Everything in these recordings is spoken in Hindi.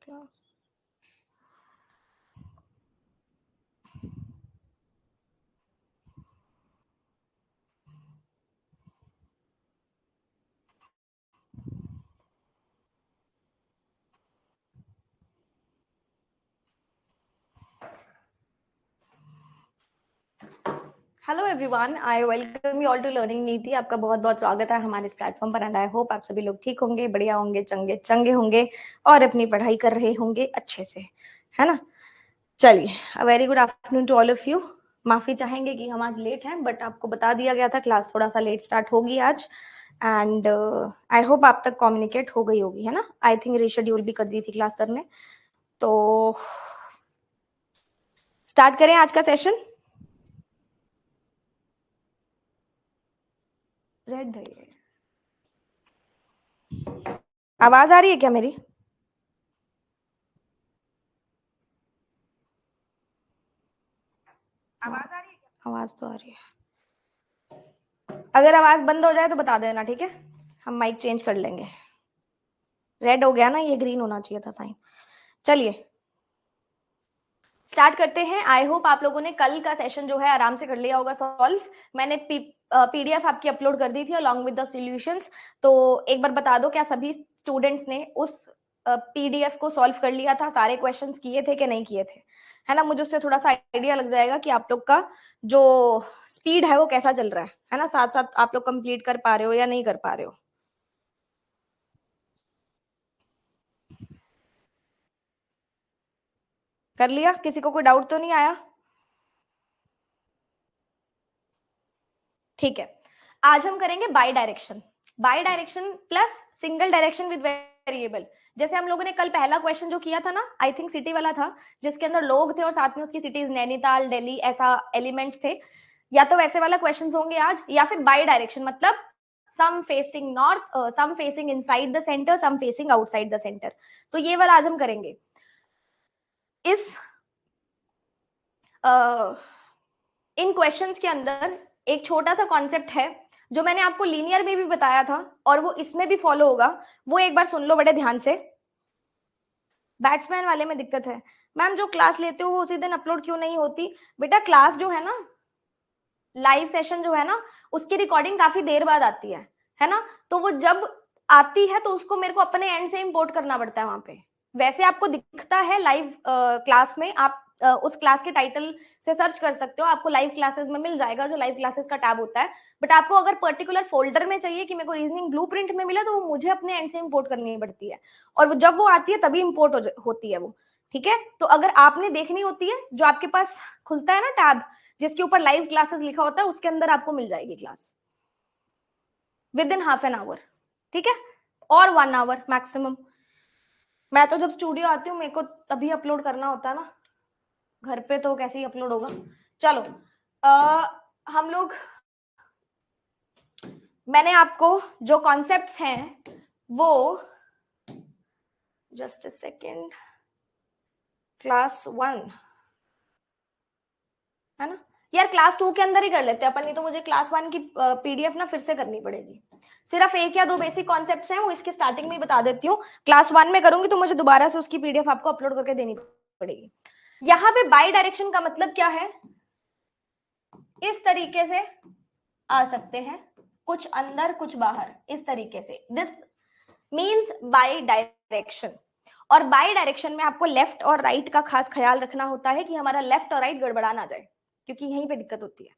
class. Hello everyone, I welcome you all to learning Niti. आपका बहुत बहुत स्वागत है हमारे इस प्लेटफॉर्म पर एंड आई होप आप सभी लोग ठीक होंगे, बढ़िया होंगे, चंगे चंगे होंगे और अपनी पढ़ाई कर रहे होंगे अच्छे से, है ना। चलिए, a very good afternoon to all of you. माफी चाहेंगे कि हम आज लेट हैं, बट आपको बता दिया गया था क्लास थोड़ा सा लेट स्टार्ट होगी आज एंड आई होप आप तक कम्युनिकेट हो गई होगी, है ना। आई थिंक रीशेड्यूल भी कर दी थी क्लास सर ने। तो स्टार्ट करें आज का सेशन। रेड गई, आवाज आ रही है क्या मेरी? आवाज आ रही है क्या? आवाज तो आ रही है। अगर आवाज बंद हो जाए तो बता देना, ठीक है। हम माइक चेंज कर लेंगे। रेड हो गया ना, ये ग्रीन होना चाहिए था साइन। चलिए स्टार्ट करते हैं। आई होप आप लोगों ने कल का सेशन जो है आराम से कर लिया होगा सॉल्व। मैंने पीडीएफ आपकी अपलोड कर दी थी अलॉन्ग विद द सॉल्यूशंस। तो एक बार बता दो, क्या सभी स्टूडेंट्स ने उस पीडीएफ को सॉल्व कर लिया था? सारे क्वेश्चंस किए थे कि नहीं किए थे? है ना, मुझे उससे थोड़ा सा आइडिया लग जाएगा कि आप लोग का जो स्पीड है वो कैसा चल रहा है ना। साथ साथ आप लोग कंप्लीट कर पा रहे हो या नहीं कर पा रहे हो। कर लिया? किसी को कोई डाउट तो नहीं आया? ठीक है, आज हम करेंगे by direction. By direction plus single direction with variable. जैसे हम लोगों ने कल पहला क्वेश्चन जो किया था ना, आई थिंक सिटी वाला था, जिसके अंदर लोग थे और साथ में उसकी सिटीज नैनीताल, दिल्ली, ऐसा एलिमेंट्स थे। या तो वैसे वाला क्वेश्चन होंगे आज, या फिर बाई डायरेक्शन मतलब some facing north, some facing inside the centre, some facing outside the centre. तो ये वाला आज हम करेंगे। इस इन क्वेश्चंस के अंदर एक छोटा सा कॉन्सेप्ट है जो मैंने आपको लीनियर में भी बताया था और वो इसमें भी फॉलो होगा। वो एक बार सुन लो बड़े ध्यान से। बैट्समैन वाले में दिक्कत है मैम, जो क्लास लेते हो वो उसी दिन अपलोड क्यों नहीं होती? बेटा क्लास जो है ना, लाइव सेशन जो है ना, उसकी रिकॉर्डिंग काफी देर बाद आती है ना। तो वो जब आती है तो उसको मेरे को अपने एंड से इंपोर्ट करना पड़ता है वहां पे। वैसे आपको दिखता है लाइव क्लास में, आप उस क्लास के टाइटल से सर्च कर सकते हो, आपको लाइव क्लासेस में मिल जाएगा जो लाइव क्लासेस का टैब होता है। बट आपको अगर पर्टिकुलर फोल्डर में चाहिए कि मेरे को रीजनिंग ब्लूप्रिंट में मिला, तो वो मुझे अपने एंड से इंपोर्ट करनी पड़ती है और वो जब वो आती है तभी इंपोर्ट होती है वो। ठीक है, तो अगर आपने देखनी होती है, जो आपके पास खुलता है ना टैब जिसके ऊपर लाइव क्लासेस लिखा होता है, उसके अंदर आपको मिल जाएगी class with in half an hour, ठीक है, और 1 आवर मैक्सिमम। मैं तो जब स्टूडियो आती हूँ मेरे को तभी अपलोड करना होता है ना, घर पे तो कैसे ही अपलोड होगा। चलो हम लोग, मैंने आपको जो कॉन्सेप्ट्स हैं वो, जस्ट अ सेकेंड, क्लास 1 है ना यार, क्लास 2 के अंदर ही कर लेते हैं अपन, नहीं तो मुझे क्लास 1 की पीडीएफ ना फिर से करनी पड़ेगी। सिर्फ एक या दो बेसिक कॉन्सेप्ट्स हैं, वो इसके स्टार्टिंग में ही बता देती हूँ। क्लास 1 में करूंगी तो मुझे दोबारा से उसकी पीडीएफ आपको अपलोड करके देनी पड़ेगी। यहाँ पे बाई डायरेक्शन का मतलब क्या है? इस तरीके से आ सकते हैं, कुछ अंदर कुछ बाहर, इस तरीके से। This means by direction. और बाई डायरेक्शन में आपको लेफ्ट और राइट का खास ख्याल रखना होता है कि हमारा लेफ्ट और राइट गड़बड़ा ना जाए, क्योंकि यहीं पे दिक्कत होती है।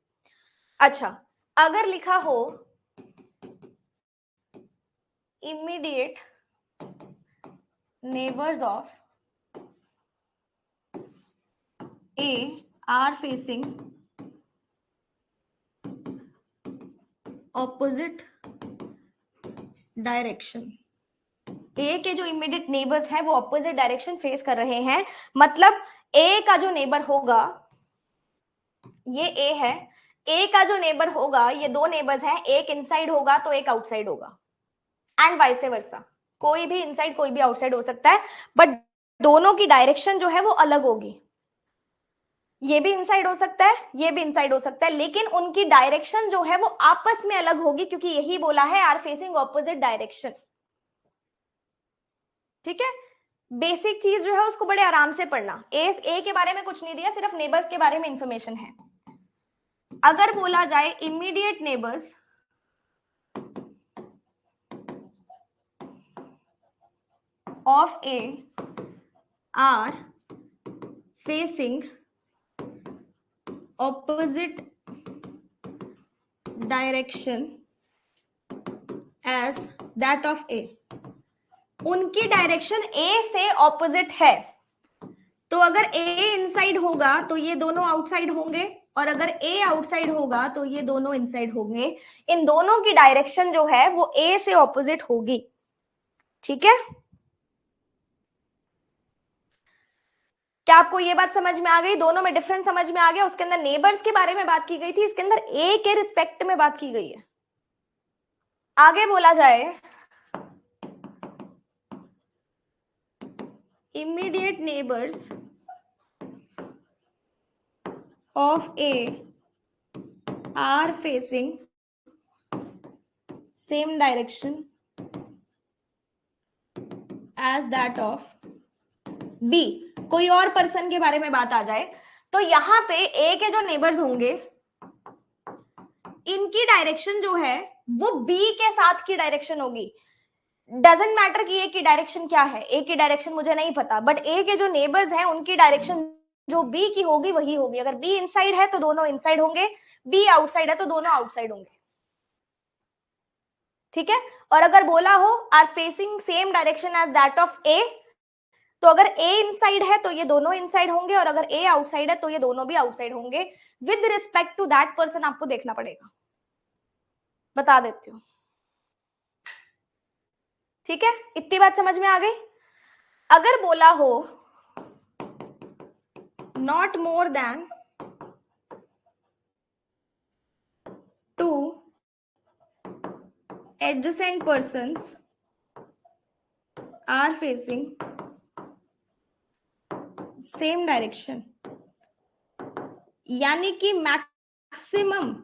अच्छा, अगर लिखा हो immediate neighbours of A are facing opposite direction, A के जो इमीडिएट नेबर्स हैं वो ऑपोजिट डायरेक्शन फेस कर रहे हैं, मतलब ए का जो नेबर होगा, ये ए है, ए का जो नेबर होगा, ये दो नेबर्स हैं, एक इनसाइड होगा तो एक आउटसाइड होगा, एंड वाइस वर्सा। कोई भी इनसाइड कोई भी आउटसाइड हो सकता है, बट दोनों की डायरेक्शन जो है वो अलग होगी। ये भी इनसाइड हो सकता है, ये भी इनसाइड हो सकता है, लेकिन उनकी डायरेक्शन जो है वो आपस में अलग होगी, क्योंकि यही बोला है आर फेसिंग ऑपोजिट डायरेक्शन। ठीक है, बेसिक चीज जो है उसको बड़े आराम से पढ़ना। ए के बारे में कुछ नहीं दिया, सिर्फ नेबर्स के बारे में इंफॉर्मेशन है। अगर बोला जाए immediate neighbours of A are facing opposite direction as that of A, उनकी डायरेक्शन ए से ऑपोजिट है, तो अगर ए इनसाइड होगा तो ये दोनों आउटसाइड होंगे, और अगर ए आउटसाइड होगा तो ये दोनों इनसाइड होंगे। इन दोनों की डायरेक्शन जो है वो ए से ऑपोजिट होगी। ठीक है, क्या आपको ये बात समझ में आ गई? दोनों में डिफरेंस समझ में आ गया? उसके अंदर नेबर्स के बारे में बात की गई थी, इसके अंदर ए के रिस्पेक्ट में बात की गई है। आगे बोला जाए immediate neighbours of A are facing same direction as that of B. कोई और पर्सन के बारे में बात आ जाए तो यहां पे ए के जो नेबर्स होंगे इनकी डायरेक्शन जो है वो बी के साथ की डायरेक्शन होगी। डजेंट मैटर कि ए की डायरेक्शन क्या है, ए की डायरेक्शन मुझे नहीं पता, बट ए के जो नेबर्स हैं उनकी डायरेक्शन जो बी की होगी वही होगी। अगर बी इनसाइड है तो दोनों इनसाइड होंगे, बी आउटसाइड है तो दोनों आउटसाइड होंगे। ठीक है, और अगर बोला हो are facing same direction as that of A, तो अगर ए इनसाइड है तो ये दोनों इनसाइड होंगे, और अगर ए आउटसाइड है तो ये दोनों भी आउटसाइड होंगे। With respect to that person आपको देखना पड़ेगा, बता देती हूँ। ठीक है, इतनी बात समझ में आ गई? अगर बोला हो not more than 2 adjacent persons are facing same direction, यानी कि मैक्सिमम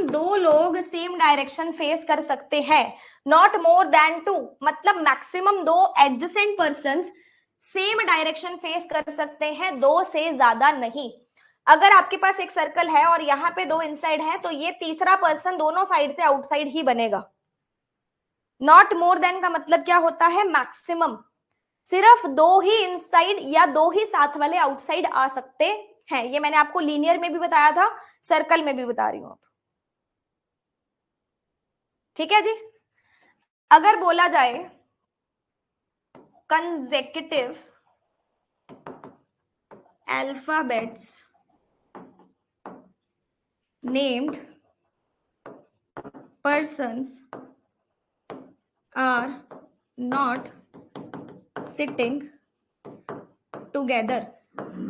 2 लोग सेम डायरेक्शन फेस कर सकते हैं। नॉट मोर देन 2 मतलब maximum 2 adjacent persons same direction face कर सकते हैं, 2 से ज्यादा नहीं। अगर आपके पास एक सर्कल है और यहाँ पे 2 इनसाइड है तो ये तीसरा पर्सन दोनों साइड से आउटसाइड ही बनेगा। नॉट मोर देन का मतलब क्या होता है? मैक्सिमम, सिर्फ 2 ही इनसाइड या 2 ही साथ वाले आउटसाइड आ सकते हैं। ये मैंने आपको लीनियर में भी बताया था, सर्कल में भी बता रही हूं अब। ठीक है जी। अगर बोला जाए consecutive alphabets named persons are not sitting together,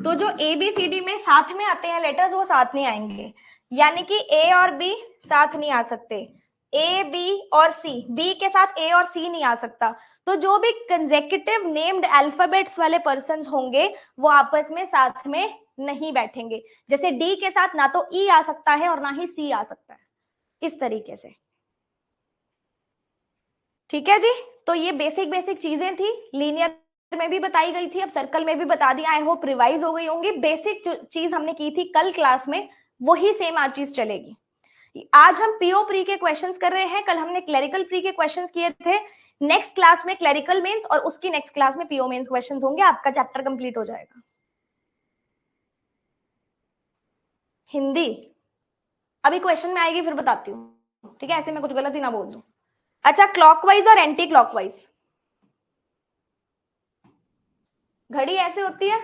तो जो ए बी सी डी में साथ में आते हैं लेटर्स वो साथ नहीं आएंगे, यानी कि ए और बी साथ नहीं आ सकते, ए बी और सी, बी के साथ ए और सी नहीं आ सकता। तो जो भी कंसेक्यूटिव नेम्ड अल्फाबेट्स वाले पर्संस होंगे वो आपस में साथ में नहीं बैठेंगे। जैसे डी के साथ ना तो ई आ सकता है और ना ही सी आ सकता है, इस तरीके से। ठीक है जी, तो ये बेसिक चीजें थी, लीनियर में भी बताई गई थी, अब सर्कल में भी बता दिया। आई होप रिवाइज हो गई होंगी। बेसिक चीज हमने की थी कल क्लास में, वही सेम आज चीज चलेगी। आज हम पीओ प्री के क्वेश्चंस कर रहे हैं, कल हमने क्लरिकल प्री के क्वेश्चंस किए थे। नेक्स्ट क्लास में क्लरिकल मेंस और उसकी नेक्स्ट क्लास में पीओ मेंस क्वेश्चंस होंगे, आपका चैप्टर कंप्लीट हो जाएगा। हिंदी अभी क्वेश्चन में आएगी फिर बताती हूँ, ठीक है? ऐसे मैं कुछ गलत ही ना बोल दूं। अच्छा, क्लॉकवाइज और एंटी क्लॉकवाइज घड़ी ऐसे होती है,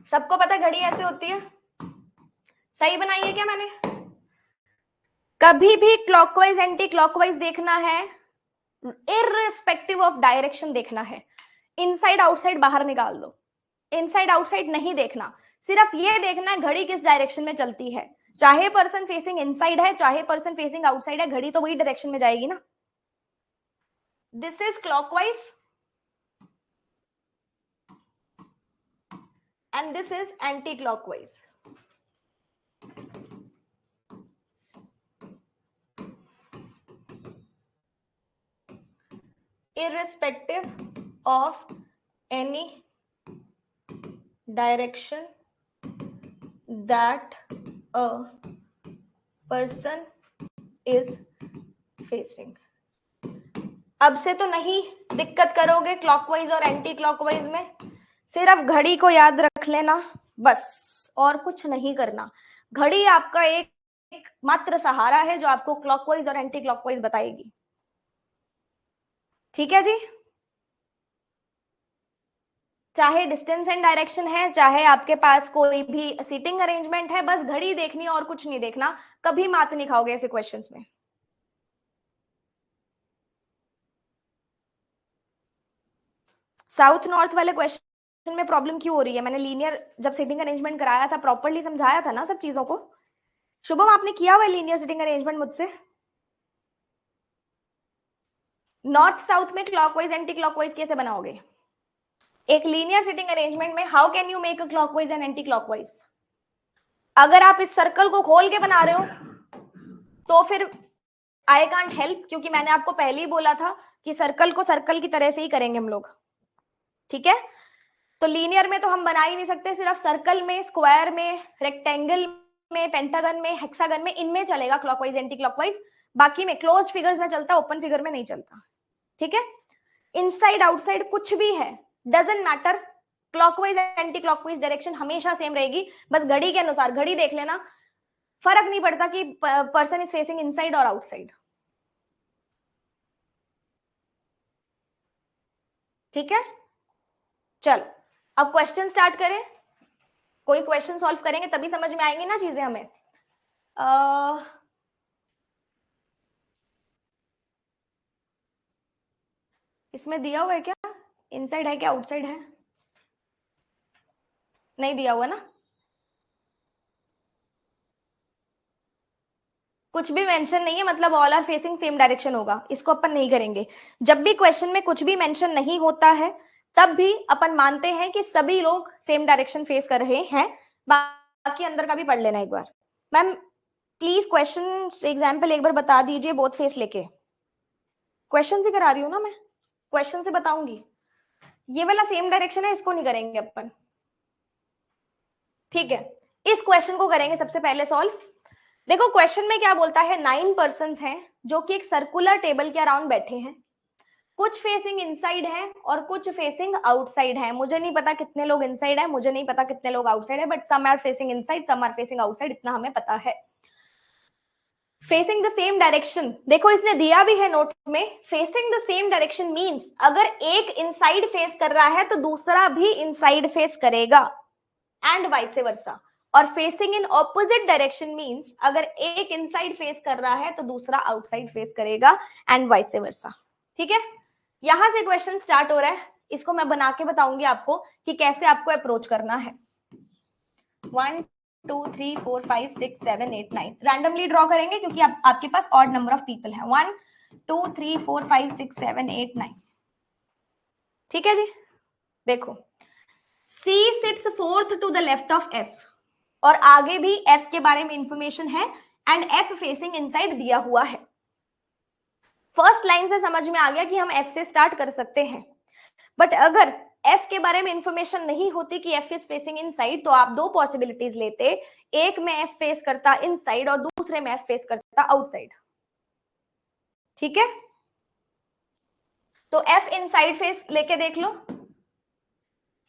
सबको पता है घड़ी ऐसे होती है, सही बनाई है क्या मैंने? कभी भी क्लॉकवाइज एंटी क्लॉकवाइज देखना है, इररिस्पेक्टिव ऑफ डायरेक्शन देखना है। इनसाइड आउटसाइड बाहर निकाल दो, इनसाइड आउटसाइड नहीं देखना, सिर्फ ये देखना है घड़ी किस डायरेक्शन में चलती है। चाहे पर्सन फेसिंग इनसाइड है चाहे पर्सन फेसिंग आउटसाइड है, घड़ी तो वही डायरेक्शन में जाएगी ना। This is clockwise and this is anti clockwise. irrespective of any direction that a person is facing. अब से तो नहीं दिक्कत करोगे क्लॉकवाइज और एंटी क्लॉकवाइज में, सिर्फ घड़ी को याद रख लेना बस, और कुछ नहीं करना। घड़ी आपका एक मात्र सहारा है जो आपको क्लॉकवाइज और एंटी क्लॉकवाइज बताएगी। ठीक है जी, चाहे डिस्टेंस एंड डायरेक्शन है, चाहे आपके पास कोई भी सीटिंग अरेंजमेंट है, बस घड़ी देखनी और कुछ नहीं देखना। कभी मात नहीं खाओगे ऐसे क्वेश्चंस में। साउथ नॉर्थ वाले क्वेश्चन में प्रॉब्लम क्यों हो रही है? मैंने लीनियर जब सीटिंग अरेंजमेंट कराया था प्रॉपर्ली समझाया था ना सब चीजों को। शुभम आपने किया हुआ लीनियर सीटिंग अरेंजमेंट मुझसे? नॉर्थ साउथ में क्लॉकवाइज एंटी क्लॉकवाइज कैसे बनाओगे? एक लीनियर सीटिंग अरेंजमेंट में how can you make a clockwise and anti clockwise? अगर आप इस सर्कल को खोल के बना रहे हो तो फिर आई कांट हेल्प, क्योंकि मैंने आपको पहले ही बोला था कि सर्कल को सर्कल की तरह से ही करेंगे हम लोग। ठीक है, तो लीनियर में तो हम बना ही नहीं सकते, सिर्फ सर्कल में, स्क्वायर में, रेक्टेंगल में, पेंटागन में, हेक्सागन में, इनमें चलेगा क्लॉकवाइज एंटी क्लॉकवाइज। बाकी में क्लोज्ड फिगर्स में चलता है, ओपन फिगर में नहीं चलता। ठीक है, इनसाइड आउटसाइड कुछ भी है doesn't matter, clockwise anti clockwise direction हमेशा सेम रहेगी। बस घड़ी के अनुसार, घड़ी देख लेना, फर्क नहीं पड़ता कि पर्सन इज फेसिंग इनसाइड और आउटसाइड। ठीक है, चलो अब क्वेश्चन स्टार्ट करें। कोई क्वेश्चन सॉल्व करेंगे तभी समझ में आएंगी ना चीजें हमें। इसमें दिया हुआ है क्या, इनसाइड है क्या आउटसाइड है? नहीं दिया हुआ ना, कुछ भी मेंशन नहीं है, मतलब all are facing same direction होगा, इसको अपन नहीं करेंगे। जब भी क्वेश्चन में कुछ भी मेंशन नहीं होता है तब भी अपन मानते हैं कि सभी लोग सेम डायरेक्शन फेस कर रहे हैं। बाकी अंदर का भी पढ़ लेना एक बार। मैम प्लीज क्वेश्चन एग्जाम्पल एक बार बता दीजिए, बोथ फेस लेके। क्वेश्चन से करा रही हूँ ना मैं, क्वेश्चन से बताऊंगी। ये वाला सेम डायरेक्शन है, इसको नहीं करेंगे अपन। ठीक है, इस क्वेश्चन को करेंगे सबसे पहले सॉल्व। देखो क्वेश्चन में क्या बोलता है, 9 पर्संस हैं जो कि एक सर्कुलर टेबल के अराउंड बैठे हैं। कुछ फेसिंग इनसाइड है और कुछ फेसिंग आउटसाइड है। मुझे नहीं पता कितने लोग इनसाइड है, मुझे नहीं पता कितने लोग आउटसाइड है, but some are facing inside, some are facing outside, इतना हमें पता है। फेसिंग द सेम डायरेक्शन, देखो इसने दिया भी है नोट में, facing the same direction means अगर एक इनसाइड फेस कर रहा है तो दूसरा भी इनसाइड फेस करेगा, एंड वाइस वर्सा। और facing in opposite direction means अगर एक इनसाइड फेस कर रहा है तो दूसरा आउटसाइड फेस करेगा, एंड वाइस वर्सा। ठीक है, यहां से क्वेश्चन स्टार्ट हो रहा है, इसको मैं बना के बताऊंगी आपको कि कैसे आपको अप्रोच करना है। 1 2 3 4 5 6 7 8 9 रैंडमली ड्रॉ करेंगे क्योंकि आपके पास ऑड नंबर ऑफ पीपल है। 1 2 3 4 5 6 7 8 9। ठीक है जी, देखो C sits fourth to the left of F, और आगे भी F के बारे में इंफॉर्मेशन है, एंड F फेसिंग इनसाइड दिया हुआ है। फर्स्ट लाइन से समझ में आ गया कि हम F से स्टार्ट कर सकते हैं। बट अगर F के बारे में इंफॉर्मेशन नहीं होती कि F इज फेसिंग इनसाइड, तो आप दो पॉसिबिलिटीज लेते, एक में F फेस करता इनसाइड और दूसरे में F फेस करता आउटसाइड। ठीक है, तो F इनसाइड फेस लेके देख लो।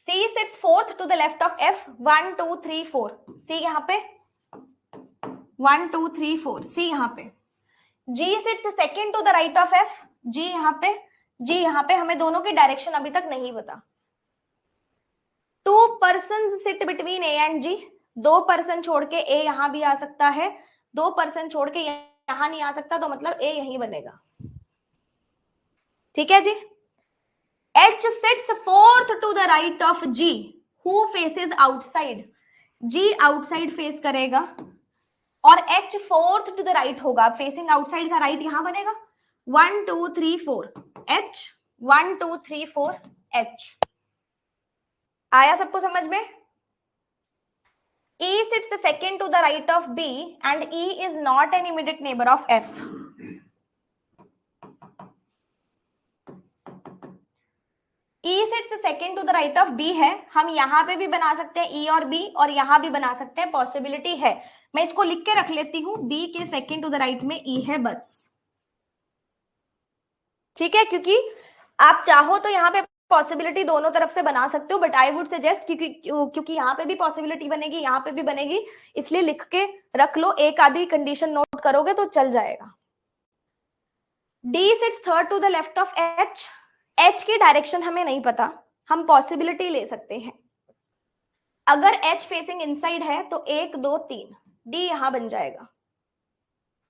C sits fourth to the left of F, 1 2 3 4, C यहाँ पे 1 2 3 4, C यहाँ पे। G sits second to the right of F, G यहाँ पे, G यहाँ पे। हमें दोनों की डायरेक्शन अभी तक नहीं पता। 2 persons sit between A and G, 2 person छोड़ के A यहां भी आ सकता है, 2 पर्सन छोड़ के यहां नहीं आ सकता, तो मतलब A यहीं बनेगा। ठीक है जी, H sits fourth to the right of G, who faces outside, G outside face करेगा और H fourth to the right होगा, फेसिंग आउटसाइड का राइट यहां बनेगा। 1 2 3 4 H, 1 2 3 4 H। आया सबको समझ में? E sits second to the right of B and E is not an immediate neighbor of F. E sits second to the right of B है, हम यहाँ पे भी बना सकते हैं ई और बी, और यहाँ भी बना सकते हैं, पॉसिबिलिटी है। मैं इसको लिख के रख लेती हूँ, बी के सेकेंड टू द राइट में ई है बस, ठीक है। क्योंकि आप चाहो तो यहाँ पे पॉसिबिलिटी दोनों तरफ से बना सकते हो, बट आई वुड सजेस्ट क्योंकि यहाँ पे भी पॉसिबिलिटी बनेगी, यहाँ पे भी बनेगी, इसलिए लिख के रख लो, एक आधी कंडीशन नोट करोगे तो चल जाएगा। D sits third to the left of H, H की डायरेक्शन हमें नहीं पता, हम पॉसिबिलिटी ले सकते हैं। अगर एच फेसिंग इनसाइड है तो 1 2 3 डी यहां बन जाएगा,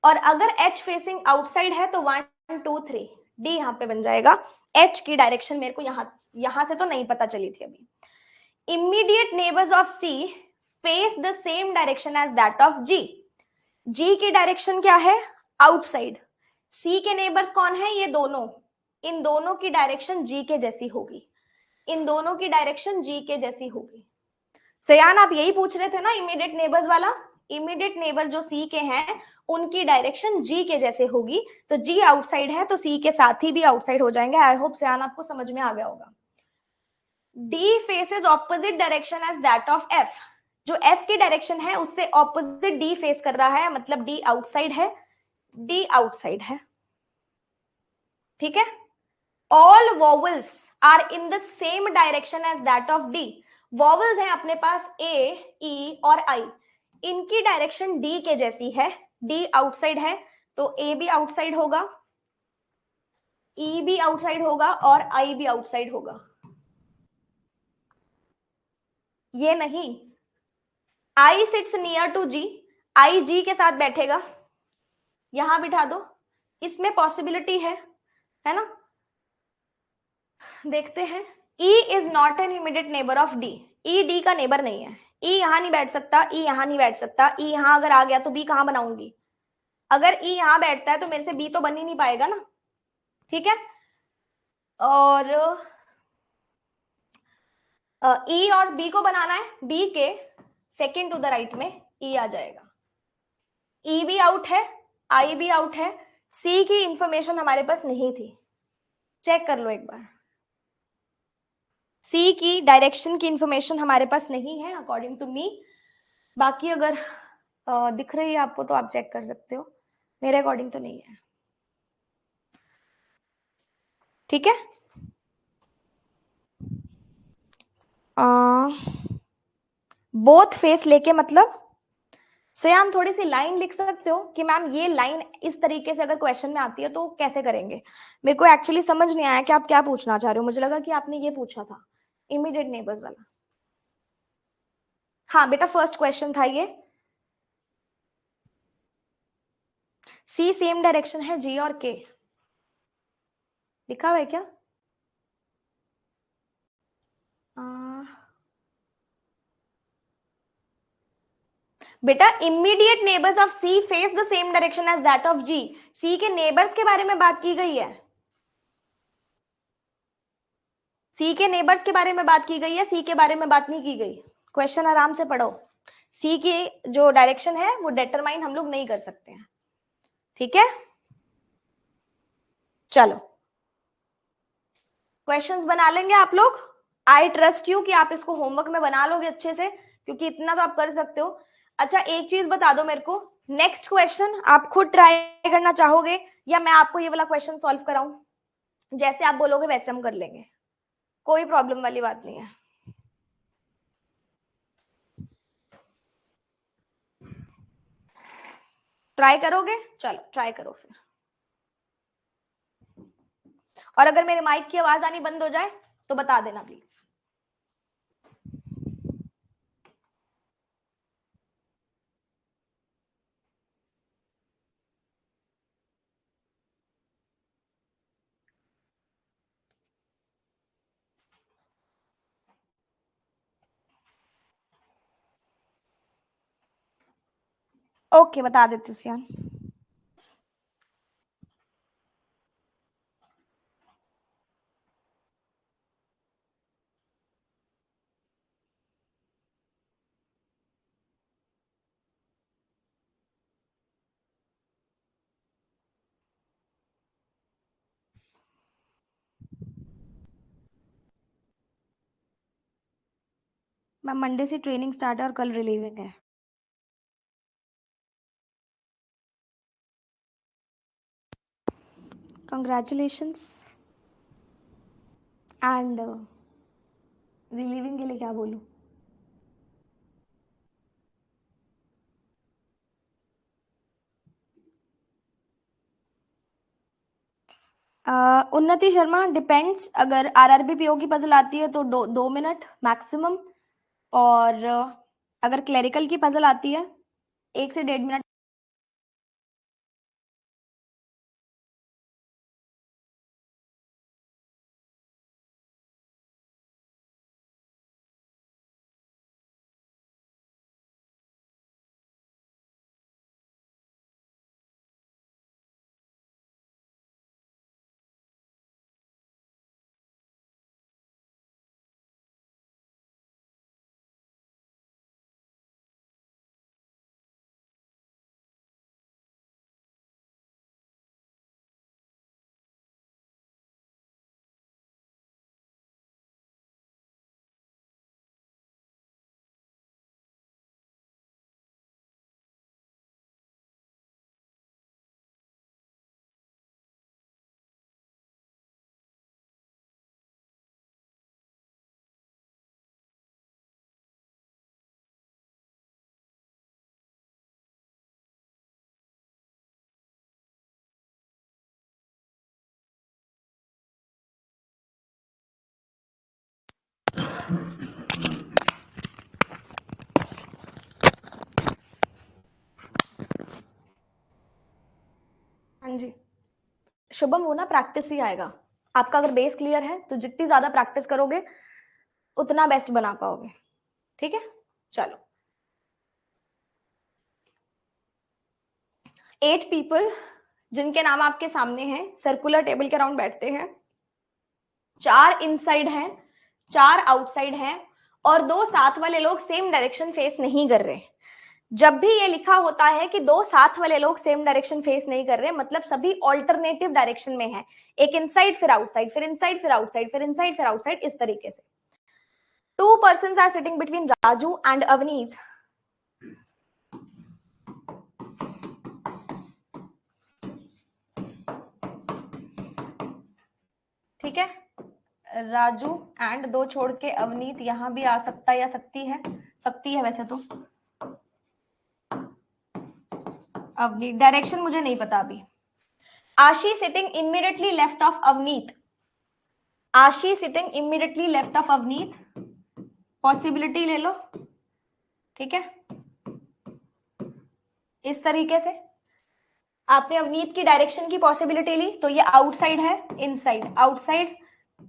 और अगर एच फेसिंग आउटसाइड है तो 1 2 3 डी यहां पे बन जाएगा। एच की डायरेक्शन मेरे को यहां से तो नहीं पता चली थी अभी। Immediate neighbours of C face the same direction as that of G, G की डायरेक्शन क्या है, आउटसाइड। सी के नेबर्स कौन है, ये दोनों, इन दोनों की डायरेक्शन जी के जैसी होगी, इन दोनों की डायरेक्शन जी के जैसी होगी। सयान आप यही पूछ रहे थे ना, इमीडिएट नेबर्स वाला, इमीडिएट नेबर जो सी के हैं उनकी डायरेक्शन जी के जैसे होगी, तो जी आउटसाइड है तो सी के साथ ही भी आउटसाइड हो जाएंगे। आई होप सयान आपको समझ में आ गया होगा। D faces opposite direction as that of F, जो एफ की डायरेक्शन है उससे ऑपोजिट डी फेस कर रहा है, मतलब डी आउटसाइड है, डी आउटसाइड है, ठीक है। All vowels are in the same direction as that of D, vowels हैं अपने पास ए ई और आई, इनकी डायरेक्शन डी के जैसी है, डी आउटसाइड है तो ए भी आउटसाइड होगा, ई भी आउटसाइड होगा और आई भी आउटसाइड होगा। ये नहीं, आई सिट्स नियर टू जी, आई जी के साथ बैठेगा, यहां बिठा दो, इसमें पॉसिबिलिटी है ना। देखते हैं, E is not an immediate neighbour of D, E D का नेबर नहीं है, ई यहां नहीं बैठ सकता, ई यहां नहीं बैठ सकता, ई यहां अगर आ गया तो बी कहां बनाऊंगी, अगर ई यहां बैठता है तो मेरे से बी तो बन ही नहीं पाएगा ना, ठीक है। और ई और बी को बनाना है, बी के सेकेंड टू द राइट में ई आ जाएगा, ई भी आउट है, आई भी आउट है, सी की इंफॉर्मेशन हमारे पास नहीं थी, चेक कर लो एक बार, सी की डायरेक्शन की इंफॉर्मेशन हमारे पास नहीं है अकॉर्डिंग टू मी। बाकी अगर दिख रही है आपको तो आप चेक कर सकते हो, मेरे अकॉर्डिंग तो नहीं है, ठीक है। बोथ फेस लेके मतलब सयान थोड़ी सी लाइन लिख सकते हो कि मैम ये लाइन इस तरीके से अगर क्वेश्चन में आती है तो कैसे करेंगे, मेरे को एक्चुअली समझ नहीं आया कि आप क्या पूछना चाह रहे हो, मुझे लगा कि आपने ये पूछा था इमीडिएट नेबर्स वाला। हाँ बेटा फर्स्ट क्वेश्चन था ये, सी सेम डायरेक्शन है जी और के, लिखा हुआ है क्या। बेटा immediate neighbours of C face the same direction as that of G, C के नेबर्स के बारे में बात की गई है, सी के नेबर्स के बारे में बात की गई है, सी के बारे में बात नहीं की गई। क्वेश्चन आराम से पढ़ो, सी की जो डायरेक्शन है वो डिटरमाइन हम लोग नहीं कर सकते हैं, ठीक है। चलो क्वेश्चंस बना लेंगे आप लोग, आई ट्रस्ट यू कि आप इसको होमवर्क में बना लोगे अच्छे से, क्योंकि इतना तो आप कर सकते हो। अच्छा एक चीज बता दो मेरे को, नेक्स्ट क्वेश्चन आप खुद ट्राई करना चाहोगे या मैं आपको ये वाला क्वेश्चन सॉल्व कराऊं, जैसे आप बोलोगे वैसे हम कर लेंगे, कोई प्रॉब्लम वाली बात नहीं है। ट्राई करोगे, चलो ट्राई करो फिर, और अगर मेरे माइक की आवाज आनी बंद हो जाए तो बता देना प्लीज। ओके बता देती हूँ सियान। मैम मंडे से ट्रेनिंग स्टार्ट है और कल रिलीविंग है। कंग्रेचुलेशंस। एंड रिलीविंग के लिए क्या बोलूं? उन्नति शर्मा, डिपेंड्स, अगर आरआरबी पीओ की पजल आती है तो 2 मिनट मैक्सिमम, और अगर क्लेरिकल की पजल आती है 1 से 1.5 मिनट। हाँ जी शुभम, वो ना प्रैक्टिस ही आएगा। आपका अगर बेस क्लियर है तो जितनी ज्यादा प्रैक्टिस करोगे उतना बेस्ट बना पाओगे। ठीक है, चलो। 8 पीपल जिनके नाम आपके सामने हैं, सर्कुलर टेबल के अराउंड बैठते हैं। 4 इनसाइड हैं, 4 आउटसाइड हैं, और 2 साथ वाले लोग सेम डायरेक्शन फेस नहीं कर रहे। जब भी ये लिखा होता है कि 2 साथ वाले लोग सेम डायरेक्शन फेस नहीं कर रहे, मतलब सभी ऑल्टरनेटिव डायरेक्शन में है। एक इनसाइड फिर आउटसाइड, फिर इनसाइड फिर आउटसाइड, फिर इनसाइड फिर आउटसाइड, इस तरीके से। 2 persons are sitting between Raju and Avneet. ठीक है, राजू एंड 2 छोड़ के अवनीत यहां भी आ सकता या सकती है वैसे तो। अवनीत डायरेक्शन मुझे नहीं पता अभी। Aashi sitting immediately left of Avneet, Aashi sitting immediately left of Avneet, possibility ले लो। ठीक है, इस तरीके से आपने अवनीत की डायरेक्शन की पॉसिबिलिटी ली, तो ये आउटसाइड है, inside, outside,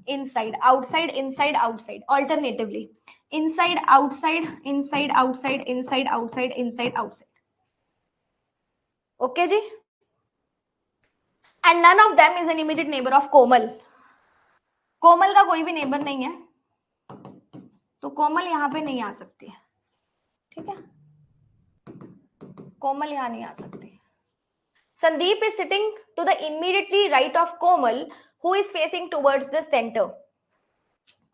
inside, outside, inside, outside, alternatively inside outside, inside outside, inside outside, inside outside. Okay जी। And none of them is an immediate neighbour of Komal. Komal का कोई भी नेबर नहीं है, तो कोमल यहां पे नहीं आ सकती है। ठीक है, कोमल यहां नहीं आ सकती। Sandeep is sitting to the immediately right of Komal, who is facing towards the centre.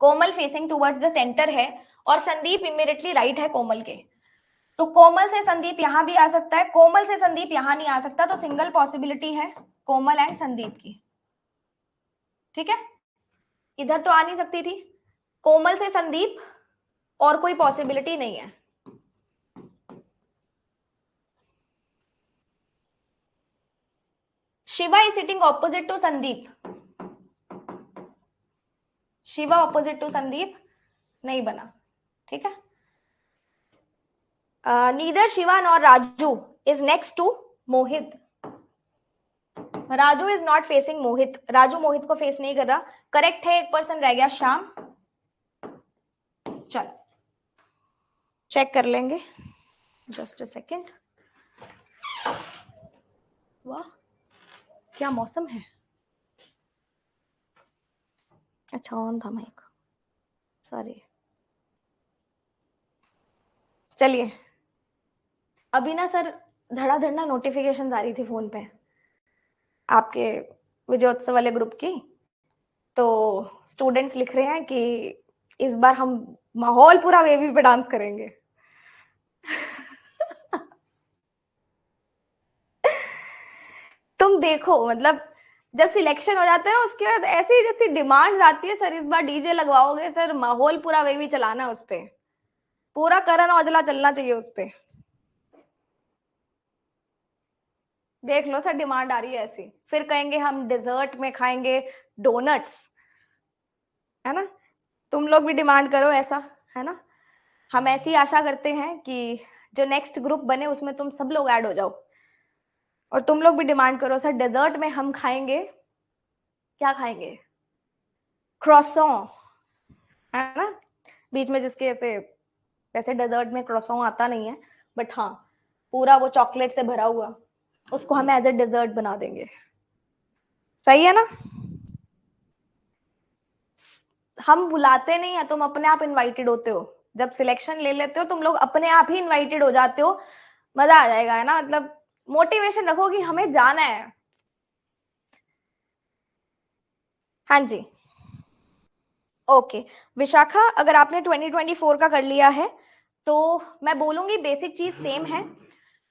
Komal facing towards the centre है और संदीप इमीडिएटली राइट है कोमल के, तो कोमल से संदीप यहां भी आ सकता है, कोमल से संदीप यहां नहीं आ सकता, तो सिंगल पॉसिबिलिटी है कोमल एंड संदीप की। ठीक है, इधर तो आ नहीं सकती थी, कोमल से संदीप और कोई पॉसिबिलिटी नहीं है। Shiva is sitting opposite to Sandeep, Shiva opposite to Sandeep नहीं बना। ठीक है, neither Shiva nor Raju is next to Mohit. Raju is not facing Mohit, Raju Mohit को फेस नहीं कर रहा। करेक्ट है, एक पर्सन रह गया, श्याम। चलो चेक कर लेंगे, जस्ट अ सेकेंड। वाह क्या मौसम है। अच्छा ऑन था माइक, सॉरी। चलिए, अभी ना सर धड़ाधड़ ना नोटिफिकेशन आ रही थी फोन पे आपके विजयोत्सव वाले ग्रुप की, तो स्टूडेंट्स लिख रहे हैं कि इस बार हम माहौल पूरा बेबी पे डांस करेंगे। तुम देखो, मतलब जब सिलेक्शन हो जाता है ना, उसके बाद ऐसी जैसी डिमांड आती है, सर इस बार डीजे लगवाओगे, सर माहौल पूरा बेबी चलाना है उस पे, पूरा करण औजला चलना चाहिए उस पे। देख लो सर, डिमांड आ रही है ऐसी, फिर कहेंगे हम डिजर्ट में खाएंगे डोनट्स, है ना। तुम लोग भी डिमांड करो ऐसा, है ना। हम ऐसी आशा करते हैं कि जो नेक्स्ट ग्रुप बने उसमें तुम सब लोग ऐड हो जाओ, और तुम लोग भी डिमांड करो सर डेजर्ट में हम खाएंगे, क्या खाएंगे, क्रॉसों, है ना। बीच में जिसके ऐसे, वैसे डेजर्ट में क्रॉसों आता नहीं है, बट हाँ पूरा वो चॉकलेट से भरा हुआ, उसको हम एज ए डेजर्ट बना देंगे। सही है ना। हम बुलाते नहीं है, तुम अपने आप इनवाइटेड होते हो, जब सिलेक्शन ले लेते हो तुम लोग अपने आप ही इनवाइटेड हो जाते हो। मजा आ जाएगा, है ना, मतलब मोटिवेशन रखो कि हमें जाना है। हाँ जी। ओके विशाखा, अगर आपने 2024 का कर लिया है तो मैं बोलूंगी बेसिक चीज सेम है,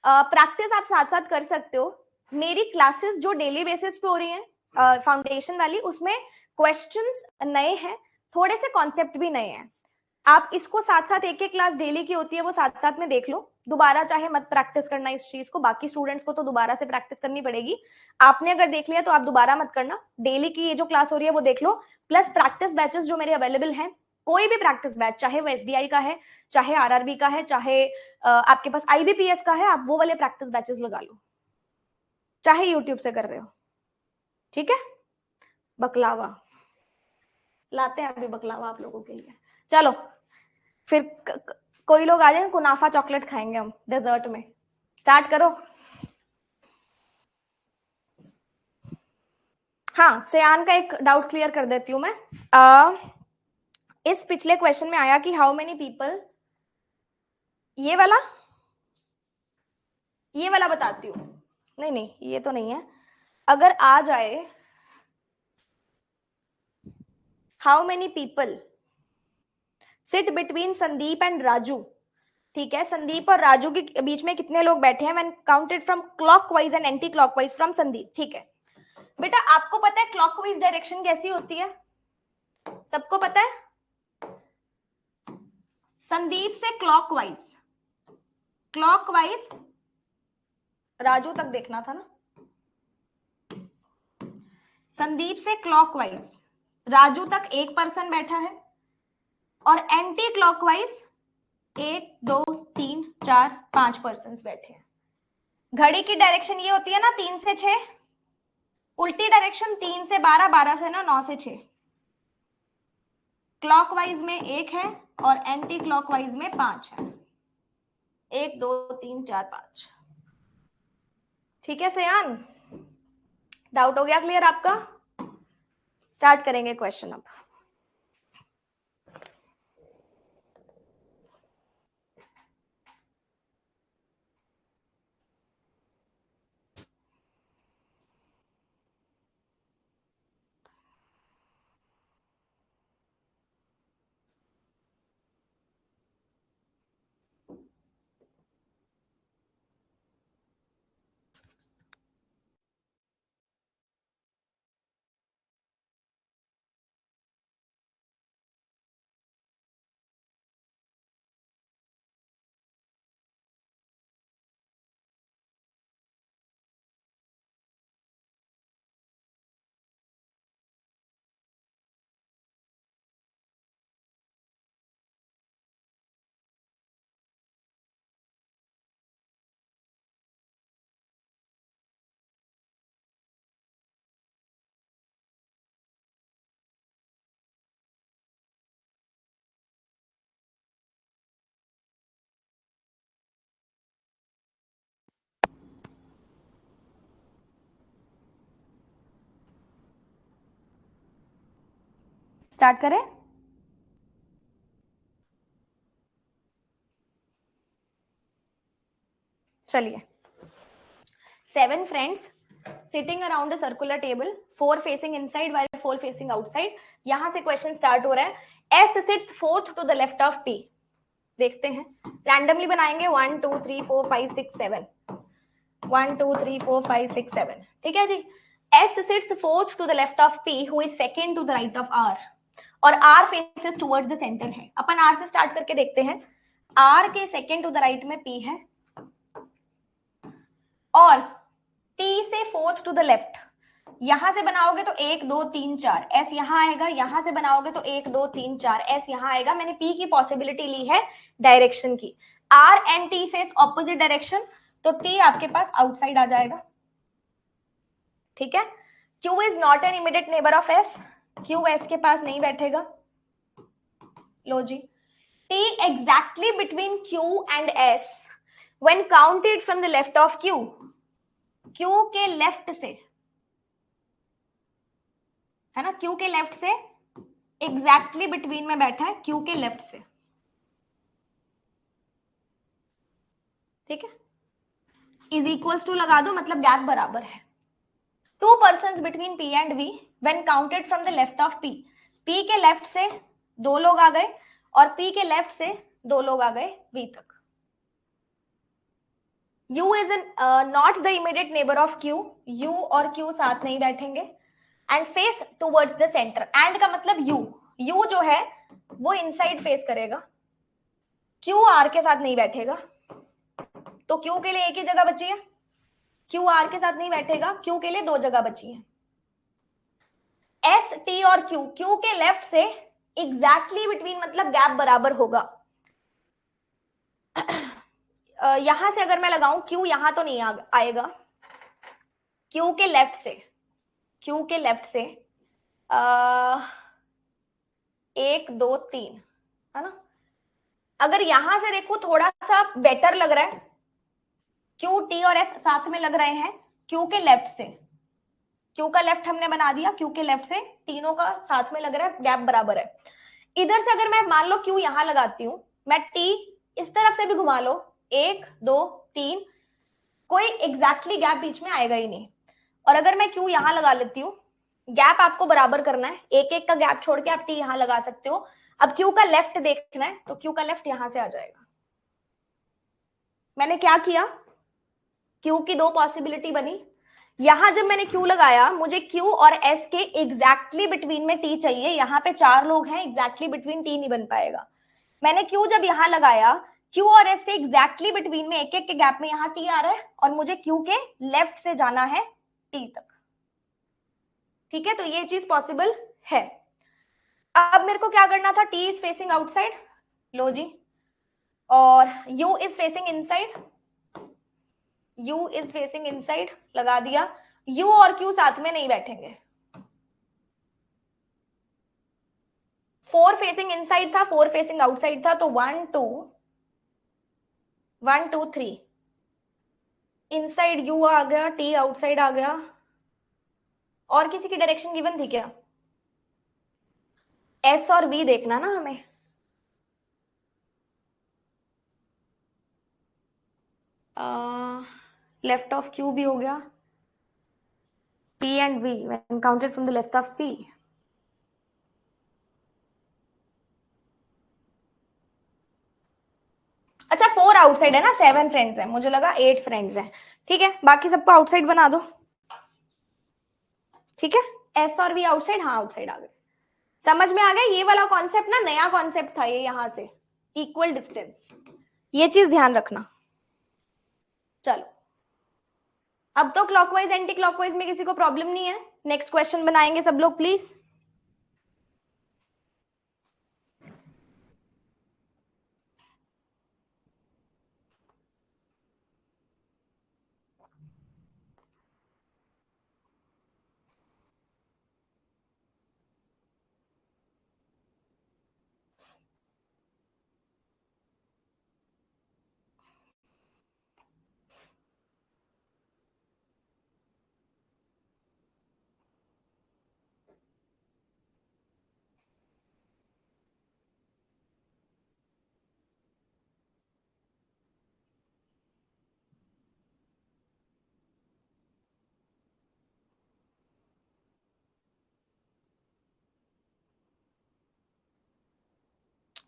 प्रैक्टिस आप साथ साथ कर सकते हो। मेरी क्लासेस जो डेली बेसिस पे हो रही हैं फाउंडेशन वाली, उसमें क्वेश्चंस नए हैं, थोड़े से कॉन्सेप्ट भी नए हैं। आप इसको साथ साथ, एक एक क्लास डेली की होती है वो साथ साथ में देख लो, दोबारा चाहे मत प्रैक्टिस करना इस चीज को, बाकी स्टूडेंट्स को तो दोबारा से प्रैक्टिस करनी पड़ेगी। आपने अगर देख लिया तो आप दोबारा मत करना, डेली की ये जो क्लास हो रही है वो देख लो, प्लस प्रैक्टिस बैचेस जो मेरे अवेलेबल हैं, कोई भी प्रैक्टिस बैच, चाहे वो एसबीआई का है, चाहे आरआरबी का है, चाहे आपके पास आईबीपीएस का है, आप वो वाले प्रैक्टिस बैचेस लगा लो, चाहे यूट्यूब से कर रहे हो। ठीक है। बकलावा लाते हैं अभी, बकलावा आप लोगों के लिए। चलो फिर कोई लोग आ जाए, कुनाफा चॉकलेट खाएंगे हम डेजर्ट में। स्टार्ट करो। हाँ, सयान का एक डाउट क्लियर कर देती हूँ मैं। इस पिछले क्वेश्चन में आया कि हाउ मेनी पीपल, ये वाला, ये वाला बताती हूँ। नहीं नहीं ये तो नहीं है। अगर आ जाए how many people sit between Sandeep and Raju, ठीक है, संदीप और राजू के बीच में कितने लोग बैठे हैं, when counted from clockwise and anti clockwise from Sandeep. ठीक है बेटा, आपको पता है क्लॉकवाइज डायरेक्शन कैसी होती है, सबको पता है। संदीप से क्लॉकवाइज, क्लॉकवाइज राजू तक देखना था ना, संदीप से क्लॉकवाइज राजू तक एक पर्सन बैठा है, और एंटी क्लॉकवाइज 1 2 3 4 5 पर्सन बैठे हैं। घड़ी की डायरेक्शन ये होती है ना 3 से 6, उल्टी डायरेक्शन 3 से 12, 12 से 9, 9 से 6। क्लॉकवाइज में एक है और एंटी क्लॉकवाइज में 5 है, 1 2 3 4 5। ठीक है सयान, डाउट हो गया क्लियर आपका। स्टार्ट करेंगे क्वेश्चन अब। स्टार्ट करें। चलिए, 7 friends sitting around a circular table, 4 facing inside while 4 facing outside. यहां से क्वेश्चन स्टार्ट हो रहा है। S sits fourth to the left of P. देखते हैं, रैंडमली बनाएंगे 1 2 3 4 5 6 7, 1 2 3 4 5 6 7, ठीक है जी। S sits fourth to the left of P, who is second to the right of R, और R faces towards the center है। अपन R से स्टार्ट करके देखते हैं। R के सेकेंड टू द राइट में P है, और T से फोर्थ टू द लेफ्ट, यहां से बनाओगे तो 1 2 3 4 S यहां आएगा, यहां से बनाओगे तो 1 2 3 4 S यहां आएगा। मैंने P की पॉसिबिलिटी ली है डायरेक्शन की। R and T face opposite direction, तो T आपके पास आउटसाइड आ जाएगा, ठीक है। Q is not an immediate neighbour of S, Q S के पास नहीं बैठेगा। लो जी, T exactly between Q and S when counted from the left of Q, Q के लेफ्ट से, है ना, Q के लेफ्ट से एग्जैक्टली बिटवीन में बैठा है, Q के लेफ्ट से, ठीक है। इज इक्वल्स टू लगा दो, मतलब गैप बराबर है। To persons between P and V when counted from the left of P, P के लेफ्ट से दो लोग आ गए और P के लेफ्ट से दो लोग आ गए V तक। U is not the immediate neighbor of Q, U और Q साथ नहीं बैठेंगे, and face towards the centre. And का मतलब U जो है वो इनसाइड फेस करेगा, Q R के साथ नहीं बैठेगा, तो Q के लिए एक ही जगह बची है, Q R के साथ नहीं बैठेगा, Q के लिए दो जगह बची है। S T और Q के लेफ्ट से एग्जैक्टली बिटवीन, मतलब गैप बराबर होगा। यहां से अगर मैं लगाऊं Q, यहां तो नहीं आएगा, Q के लेफ्ट से, Q के लेफ्ट से 1 2 3, है ना। अगर यहां से देखो थोड़ा सा बेटर लग रहा है, Q T और S साथ में लग रहे हैं, Q के लेफ्ट से, Q का लेफ्ट हमने बना दिया, Q के लेफ्ट से तीनों का साथ में लग रहा है, गैप बराबर है। इधर से अगर मैं मान लो Q यहां लगाती हूँ, मैं T इस तरफ से भी घुमा लो, 1 2 3, कोई एग्जैक्टली गैप बीच में आएगा ही नहीं। और अगर मैं Q यहां लगा लेती हूँ, गैप आपको बराबर करना है, एक एक का गैप छोड़ के आप T यहां लगा सकते हो। अब Q का लेफ्ट देखना है, तो Q का लेफ्ट यहां से आ जाएगा। मैंने क्या किया, Q की दो पॉसिबिलिटी बनी, यहां जब मैंने Q लगाया, मुझे Q और S के एग्जैक्टली बिटवीन में T चाहिए, यहां पे चार लोग हैं, एग्जैक्टली बिटवीन T नहीं बन पाएगा। मैंने Q जब यहां लगाया, Q और S से एग्जैक्टली बिटवीन में एक एक के गैप में यहां T आ रहा है, और मुझे Q के लेफ्ट से जाना है T तक, ठीक है। तो ये चीज पॉसिबल है। अब मेरे को क्या करना था, T इज फेसिंग आउटसाइड, लो जी, और U is facing inside, U is facing inside लगा दिया। U और Q साथ में नहीं बैठेंगे, 4 फेसिंग इनसाइड था, 4 फेसिंग आउटसाइड था, तो 1 2 1 2 3, इनसाइड U आ गया, T आउटसाइड आ गया। और किसी की डायरेक्शन गिवन थी क्या? S और V देखना ना हमें। लेफ्ट ऑफ Q भी हो गया, P and V when counted from the left of P। अच्छा 4 आउटसाइड है ना, 7 फ्रेंड्स हैं, मुझे लगा 8 फ्रेंड्स हैं, ठीक है। बाकी सबको आउटसाइड बना दो, ठीक है। S और V आउटसाइड, हाँ आउटसाइड आ गए, समझ में आ गया। ये वाला कॉन्सेप्ट ना नया कॉन्सेप्ट था, ये यहां से इक्वल डिस्टेंस, ये चीज ध्यान रखना। चलो, अब तो क्लॉकवाइज एंटी क्लॉकवाइज में किसी को प्रॉब्लम नहीं है। नेक्स्ट क्वेश्चन बनाएंगे सब लोग प्लीज।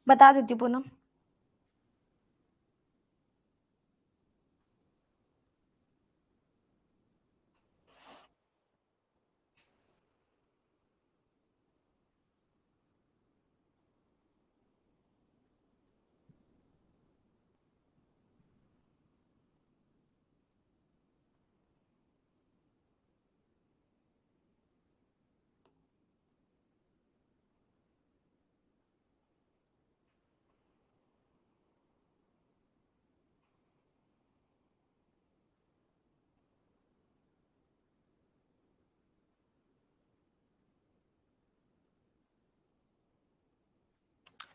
बता देती हूँ पूनम।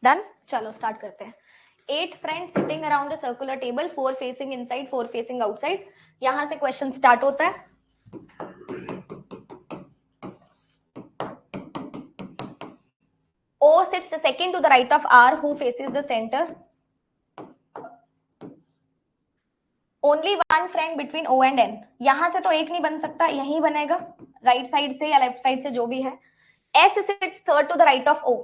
डन, चलो स्टार्ट करते हैं। 8 friends sitting around a circular table, 4 facing inside, 4 facing outside. यहां से क्वेश्चन स्टार्ट होता है। O sits the second to the right of R, who faces the center. Only one friend between O and N. यहां से तो एक नहीं बन सकता, यही बनेगा राइट साइड से या लेफ्ट साइड से जो भी है। S sits third to the right of O.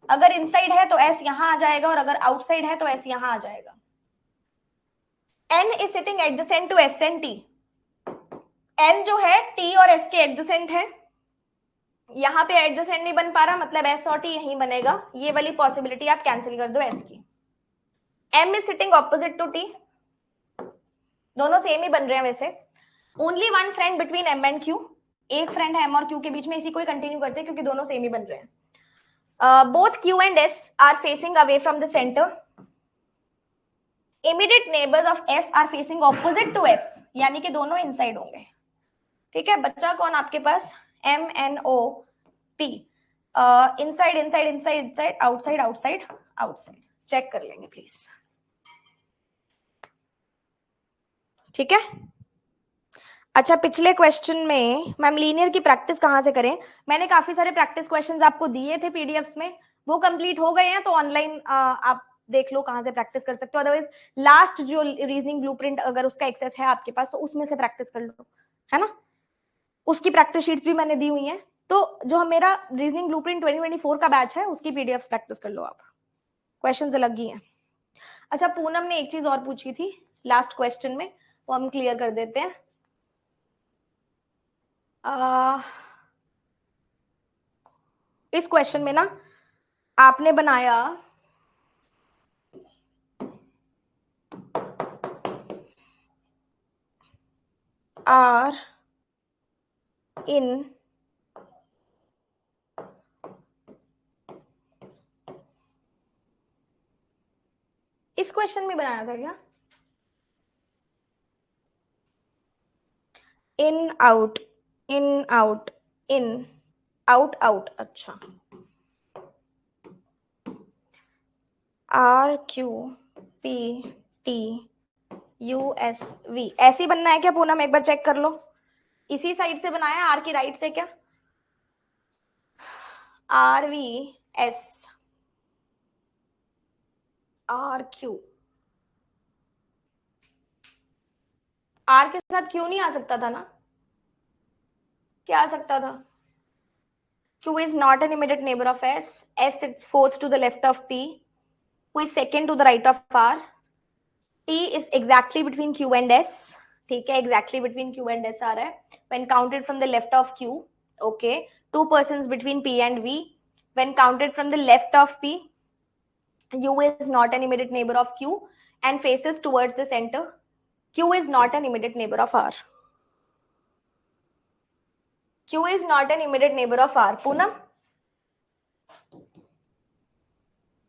अगर इनसाइड है तो S यहां आ जाएगा और अगर आउटसाइड है तो S यहां आ जाएगा। N is sitting adjacent to S and T. N जो है T और S के एडजेसेंट है। यहां पे एडजेसेंट नहीं बन पा रहा, मतलब S और T यहीं बनेगा। ये वाली पॉसिबिलिटी आप कैंसिल कर दो S की। M is sitting opposite to T. दोनों सेम ही बन रहे हैं वैसे। Only one friend between M and Q. एक फ्रेंड है M और Q के बीच में, इसी को ही कंटिन्यू करते हैं क्योंकि दोनों सेम ही बन रहे हैं। Both Q and S are facing away from the centre. Immediate neighbours of S are facing opposite to S, यानी कि दोनों इनसाइड होंगे। ठीक है, बच्चा कौन आपके पास? MNOP। Inside inside inside inside, outside outside outside. Check कर लेंगे प्लीज। ठीक है। अच्छा, पिछले क्वेश्चन में मैम लीनियर की प्रैक्टिस कहाँ से करें? मैंने काफी सारे प्रैक्टिस क्वेश्चंस आपको दिए थे पीडीएफ्स में, वो कंप्लीट हो गए हैं तो ऑनलाइन आप देख लो कहाँ से प्रैक्टिस कर सकते हो। अदरवाइज लास्ट जो रीजनिंग ब्लूप्रिंट अगर उसका एक्सेस है आपके पास तो उसमें से प्रैक्टिस कर लो, है ना। उसकी प्रैक्टिस शीट्स भी मैंने दी हुई हैं, तो जो मेरा रीजनिंग ब्लूप्रिंट 2024 का बैच है उसकी पीडीएफ्स प्रैक्टिस कर लो आप। क्वेश्चंस अलग ही हैं। अच्छा, पूनम ने एक चीज और पूछी थी लास्ट क्वेश्चन में, वो हम क्लियर कर देते हैं। इस क्वेश्चन में ना आपने बनाया R in इस क्वेश्चन में बनाया था क्या? In out in out in out out. अच्छा, RQPTUSV ऐसे ही बनना है क्या पूनम? एक बार चेक कर लो। इसी साइड से बनाया आर की राइट से क्या? RVS RQ। R के साथ Q नहीं आ सकता था ना? क्या आ सकता था? Q is not an immediate neighbor of S. S sits fourth to the left of P. Q is second to the right of R. T is exactly between Q and S. ठीक है, exactly between Q and S आ रहा है। When counted from the left of Q, okay. Two persons between P and V. When counted from the left of P, U is not an immediate neighbor of Q and faces towards the center. Q is not an immediate neighbor of R. Q is not an immediate neighbor of R. Poonam,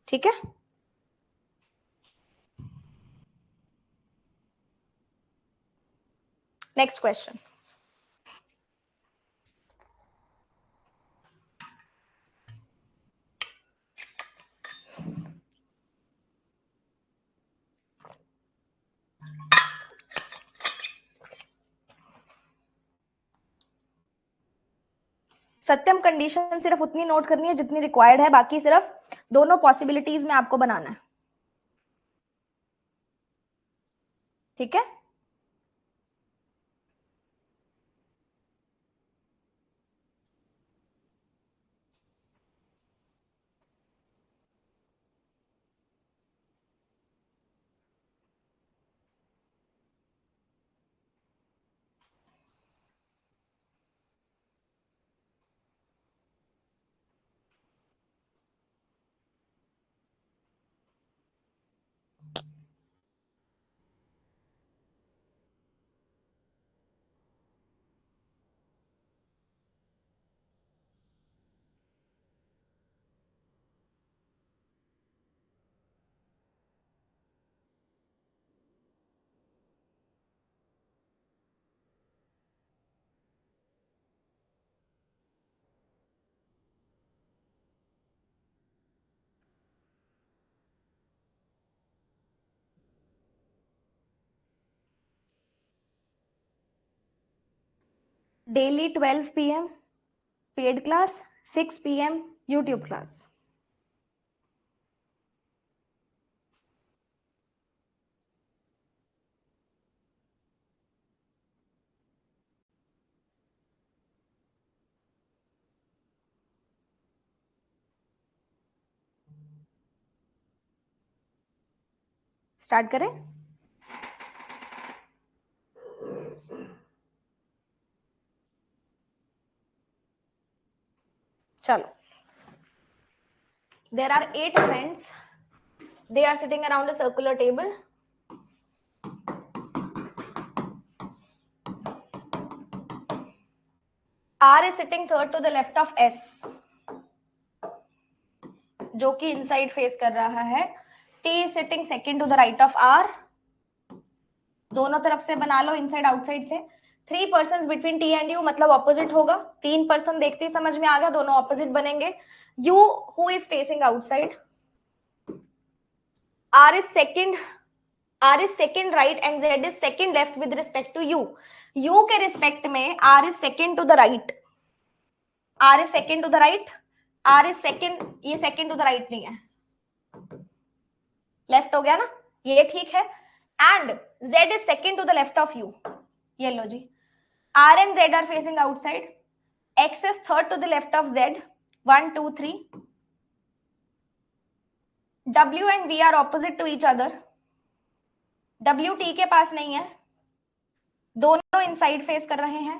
ठीक है। Next question. सत्यम, कंडीशन सिर्फ उतनी नोट करनी है जितनी रिक्वायर्ड है, बाकी सिर्फ दोनों पॉसिबिलिटीज में आपको बनाना है। ठीक है। Daily 12 PM paid class, 6 PM YouTube class. Start करें? चलो, there are 8 friends. They are sitting around a circular table. R is sitting third to the left of S, जो कि इनसाइड फेस कर रहा है। T is sitting second to the right of R. दोनों तरफ से बना लो, इनसाइड आउटसाइड से। 3 persons between T and U, मतलब ऑपोजिट होगा। 3 पर्सन देखते ही समझ में आ गया, दोनों ऑपोजिट बनेंगे। U who is facing outside, R is second right and Z is second left with respect to U. U के रिस्पेक्ट में R is second to the right, R is second to the right, R is second, ये second to the right नहीं है, लेफ्ट हो गया ना, ये ठीक है। And Z is second to the left of U, ये लो जी। R and Z are facing outside, X is third to the left of Z, 1 2 3, W and V are opposite to each other, W T के पास नहीं है, दोनों इनसाइड फेस कर रहे हैं,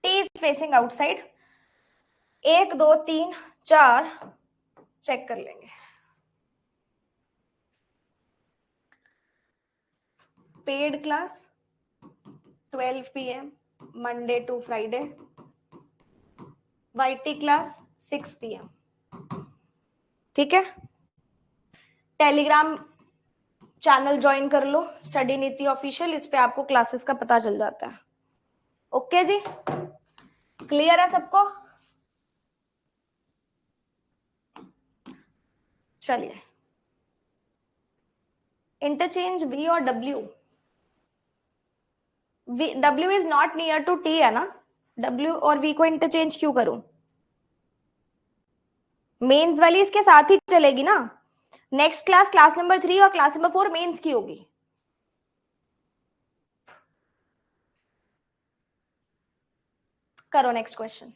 T is facing outside। 1 2 3 4 check कर लेंगे। Paid class 12 PM Monday to Friday, YT class 6 PM, ठीक है। टेलीग्राम चैनल ज्वाइन कर लो, स्टडी नीति ऑफिशियल, इस पे आपको क्लासेस का पता चल जाता है। ओके जी, क्लियर है सबको? चलिए, इंटरचेंज V और W, W is not near to T है ना, W और V को इंटरचेंज क्यों करूं? मेंस वाली इसके साथ ही चलेगी ना। नेक्स्ट क्लास, क्लास नंबर 3 और क्लास नंबर 4 मेंस की होगी। करो next question.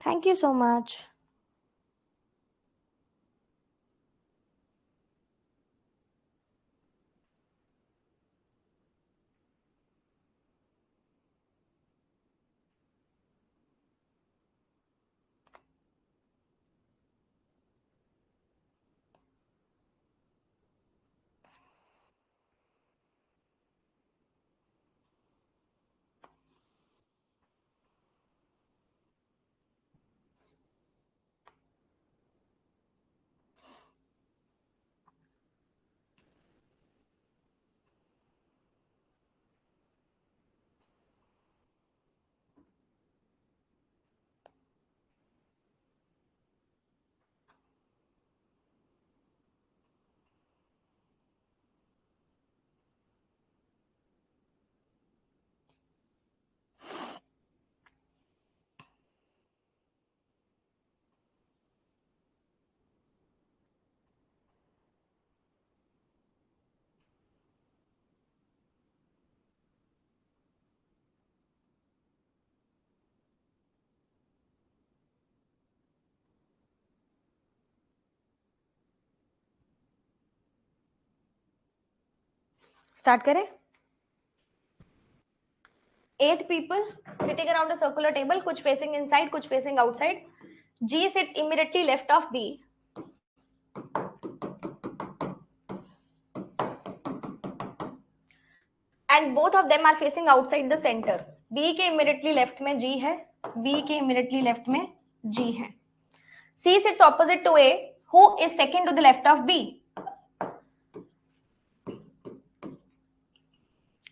Thank you so much. Start करें? 8 people sitting around a circular table, कुछ facing inside, कुछ facing outside. G sits immediately left of B. And both of them are facing outside the center. B के immediately left में G है, B के immediately left में G है. C sits opposite to A, who is second to the left of B.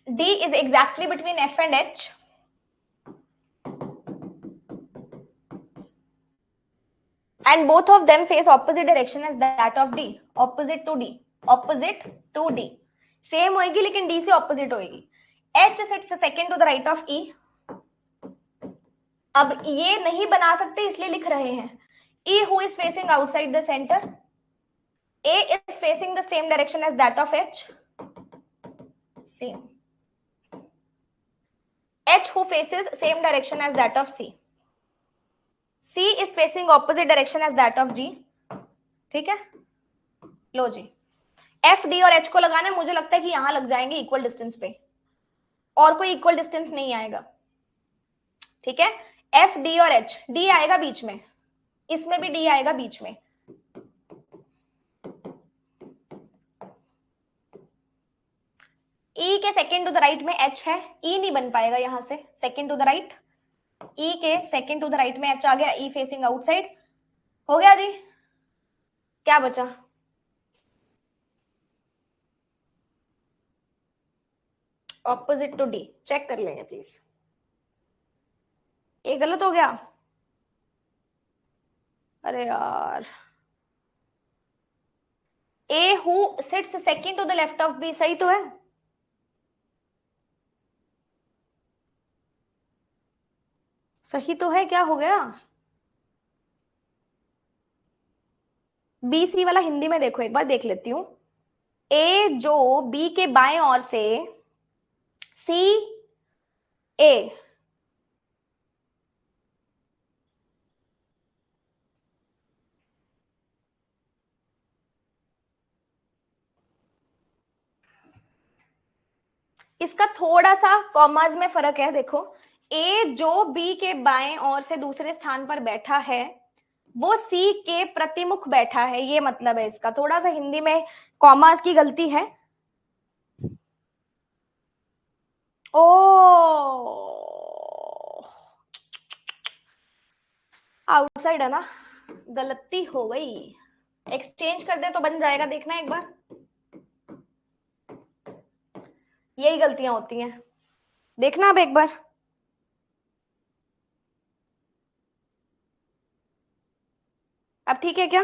D is exactly between F and H. And both of them face opposite direction as that of D. Opposite to D. Opposite to D. Same होएगी लेकिन D से opposite होएगी. H sits second to the right of E. अब ये नहीं बना सकते इसलिए लिख रहे हैं. E who is facing outside the center. A is facing the same direction as that of H. Same. H who faces same direction as that of C. C is facing opposite direction as that of G. ठीक है, लो जी. F D और H को लगाना है, मुझे लगता है कि यहां लग जाएंगे इक्वल डिस्टेंस पे, और कोई इक्वल डिस्टेंस नहीं आएगा. ठीक है, F D और H, D आएगा बीच में, इसमें भी D आएगा बीच में. E के सेकेंड टू द राइट में H है, E नहीं बन पाएगा यहां से. Second to the right, E के सेकेंड टू द राइट में H आ गया, E फेसिंग आउटसाइड. हो गया जी, क्या बचा? Opposite to D. चेक कर लेंगे प्लीज. ये गलत हो गया, अरे यार. A who sits second to the left of B, सही तो है. सही तो है, क्या हो गया? बी सी वाला हिंदी में देखो, एक बार देख लेती हूं. ए जो बी के बाएं ओर से सी ए, इसका थोड़ा सा कॉमाज में फर्क है. देखो, ए जो बी के बाएं ओर से दूसरे स्थान पर बैठा है वो सी के प्रतिमुख बैठा है, ये मतलब है इसका. थोड़ा सा हिंदी में कॉमास की गलती है. ओ आउटसाइड है ना, गलती हो गई. एक्सचेंज कर दे तो बन जाएगा, देखना एक बार. यही गलतियां होती हैं, देखना अब एक बार. अब ठीक है क्या?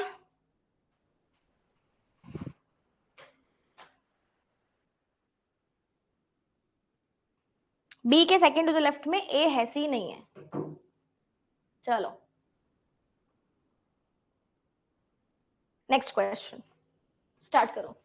बी के सेकेंड टू द लेफ्ट में ए है, सी नहीं है. चलो नेक्स्ट क्वेश्चन स्टार्ट करो.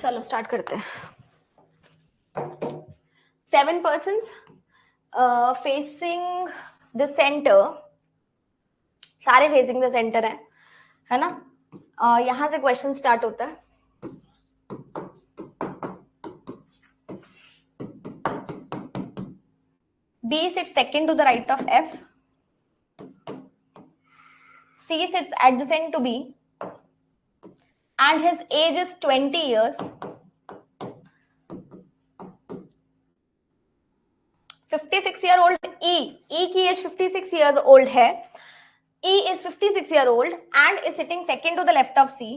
चलो स्टार्ट करते हैं. 7 persons facing the center, सारे फेसिंग द सेंटर है ना. यहां से क्वेश्चन स्टार्ट होता है. B sits second to the right of F. C sits adjacent to B. And his age is 20 years. 56-year-old E. E की एज 56 years old है. E is 56-year-old and is sitting second to the left of C.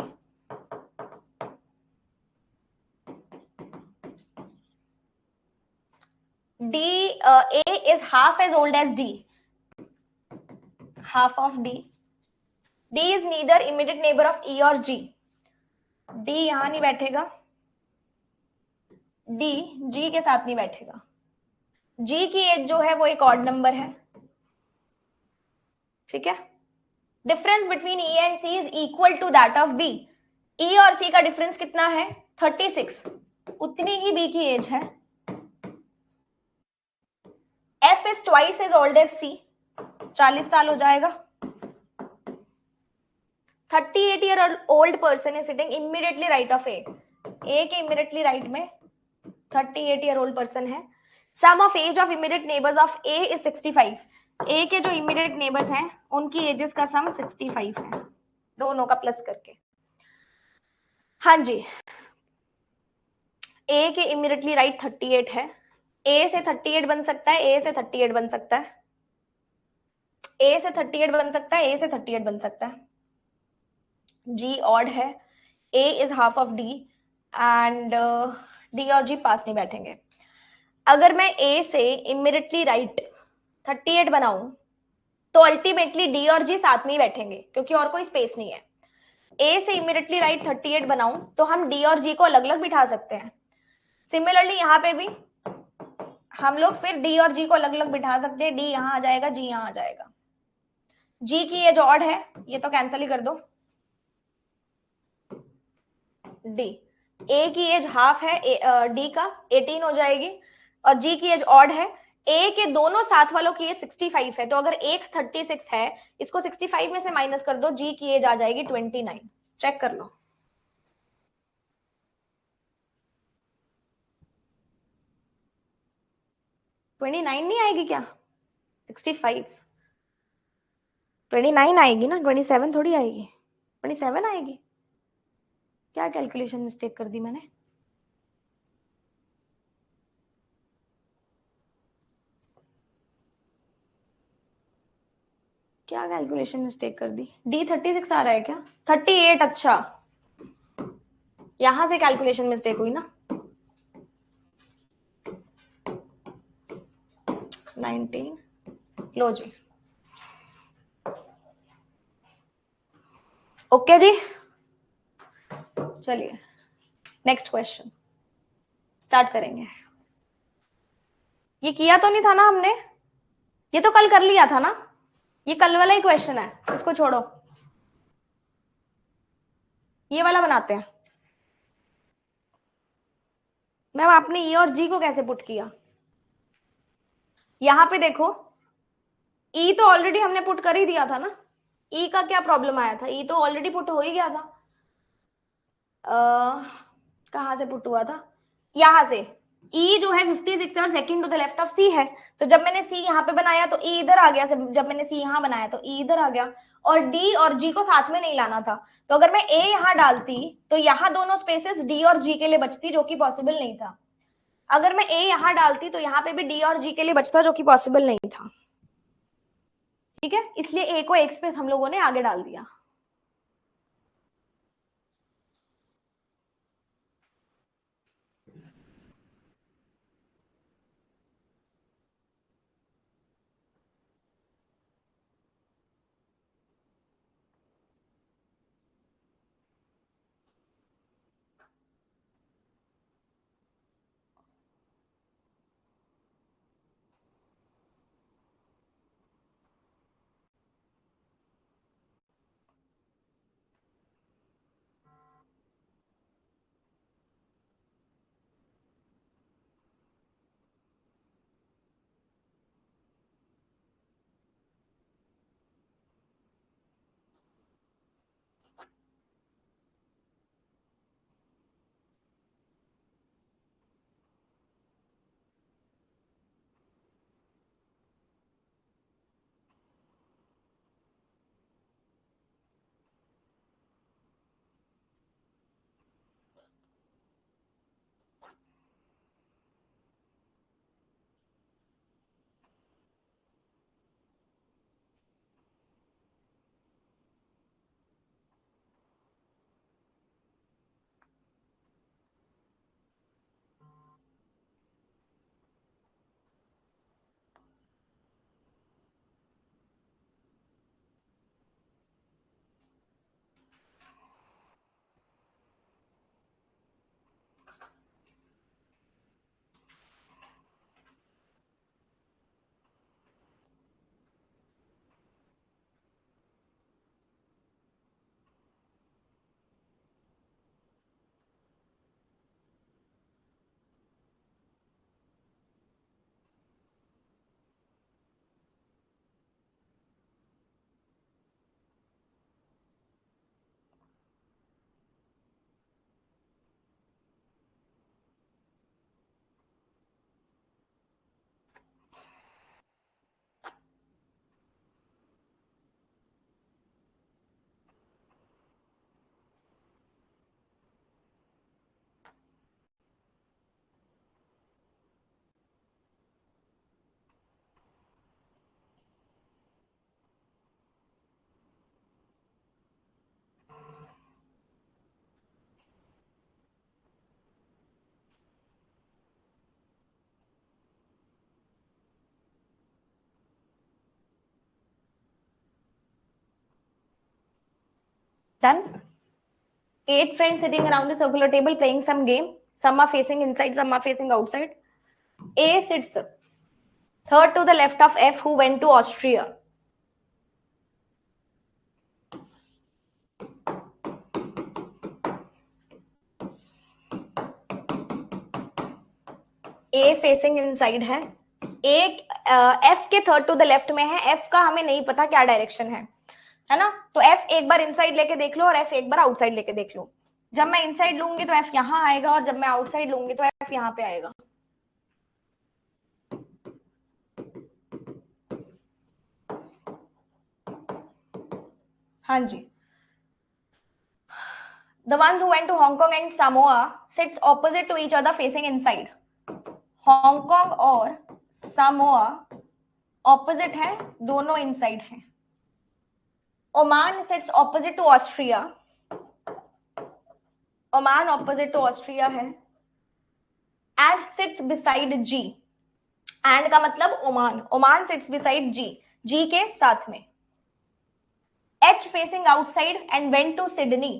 A is half as old as D. Half of D. D is neither immediate neighbor of E or G. D यहां नहीं बैठेगा. D G के साथ नहीं बैठेगा. G की एज जो है वो एक ऑड नंबर है. ठीक है. Difference between E and C is equal to that of B. E और C का डिफरेंस कितना है? 36. उतनी ही B की एज है. F is twice as old as C. 40 साल हो जाएगा. 38-year-old person is sitting immediately right of A. A के immediately right में 38-year-old person है. Sum of age of immediate neighbors of A is 65. A के जो immediate neighbors हैं उनकी ages का sum 65 है, दोनों का प्लस करके. हाँ जी. A के immediately right 38 है. A से 38 बन सकता है, A से 38 बन सकता है, A से 38 बन सकता है, A से 38 बन सकता है. G odd है. A is half of D and D और G पास नहीं बैठेंगे. अगर मैं A से इमीडिएटली राइट 38 बनाऊं तो अल्टीमेटली D और G साथ में ही बैठेंगे क्योंकि और कोई स्पेस नहीं है. A से इमीडिएटली राइट 38 बनाऊं तो हम D और G को अलग अलग बिठा सकते हैं. सिमिलरली यहाँ पे भी हम लोग फिर D और G को अलग अलग बिठा सकते हैं. D यहाँ आ जाएगा, G यहाँ आ जाएगा. G की एज ऑड है, ये तो कैंसिल ही कर दो. D A की एज हाफ है D का 18 हो जाएगी और G की एज ऑड है. A के दोनों साथ वालों की एज 65 है तो अगर एक 36 है इसको 65 में से माइनस कर दो, G की एज आ जाएगी 29. चेक कर लो. ट्वेंटी नाइन नहीं आएगी क्या? 65 29 आएगी ना, 27 थोड़ी आएगी. 27 आएगी. क्या कैलकुलेशन मिस्टेक कर दी मैंने? क्या कैलकुलेशन मिस्टेक कर दी? D 36 आ रहा है क्या? 38. अच्छा, यहां से कैलकुलेशन मिस्टेक हुई ना. 19 लो जी. ओके जी. चलिए नेक्स्ट क्वेश्चन स्टार्ट करेंगे. ये किया तो नहीं था ना हमने? ये तो कल कर लिया था ना. ये कल वाला ही क्वेश्चन है, इसको छोड़ो. ये वाला बनाते हैं. मैम आपने E और G को कैसे पुट किया? यहां पे देखो, E तो ऑलरेडी हमने पुट कर ही दिया था ना. E का क्या प्रॉब्लम आया था? E तो ऑलरेडी पुट हो ही गया था. कहां से पुट हुआ था? यहां से. E जो है 56 और second to the left of C है, तो जब मैंने C यहाँ पे बनाया तो E इधर आ गया. जब मैंने C यहाँ बनाया तो E इधर आ गया और D और G को साथ में नहीं लाना था. तो अगर मैं A यहाँ डालती तो यहाँ दोनों स्पेसेस D और G के लिए बचती, जो कि पॉसिबल नहीं था. अगर मैं A यहाँ डालती तो यहाँ पे भी D और G के लिए बचता, जो कि पॉसिबल नहीं था. ठीक है, इसलिए A को एक स्पेस हम लोगों ने आगे डाल दिया. Done. 8 friends sitting around the circular table playing some game. Some are facing inside, some are facing outside. A sits third to the left of F, who went to Austria. A facing inside है, एक F के थर्ड टू द लेफ्ट में है. F का हमें नहीं पता क्या डायरेक्शन है ना. तो F एक बार इनसाइड लेके देख लो और F एक बार आउटसाइड लेके देख लो. जब मैं इनसाइड लूंगी तो F यहाँ आएगा और जब मैं आउटसाइड लूंगी तो F यहाँ पे आएगा. हाँ जी. The ones who went to Hong Kong and Samoa sits opposite to each other facing inside. Hong Kong और सामोआ ऑपोजिट है, दोनों इनसाइड हैं. Oman sits opposite to Austria. Oman opposite to Austria है. And sits beside G. And का मतलब Oman. Oman sits beside G, G के साथ में. H facing outside and went to Sydney.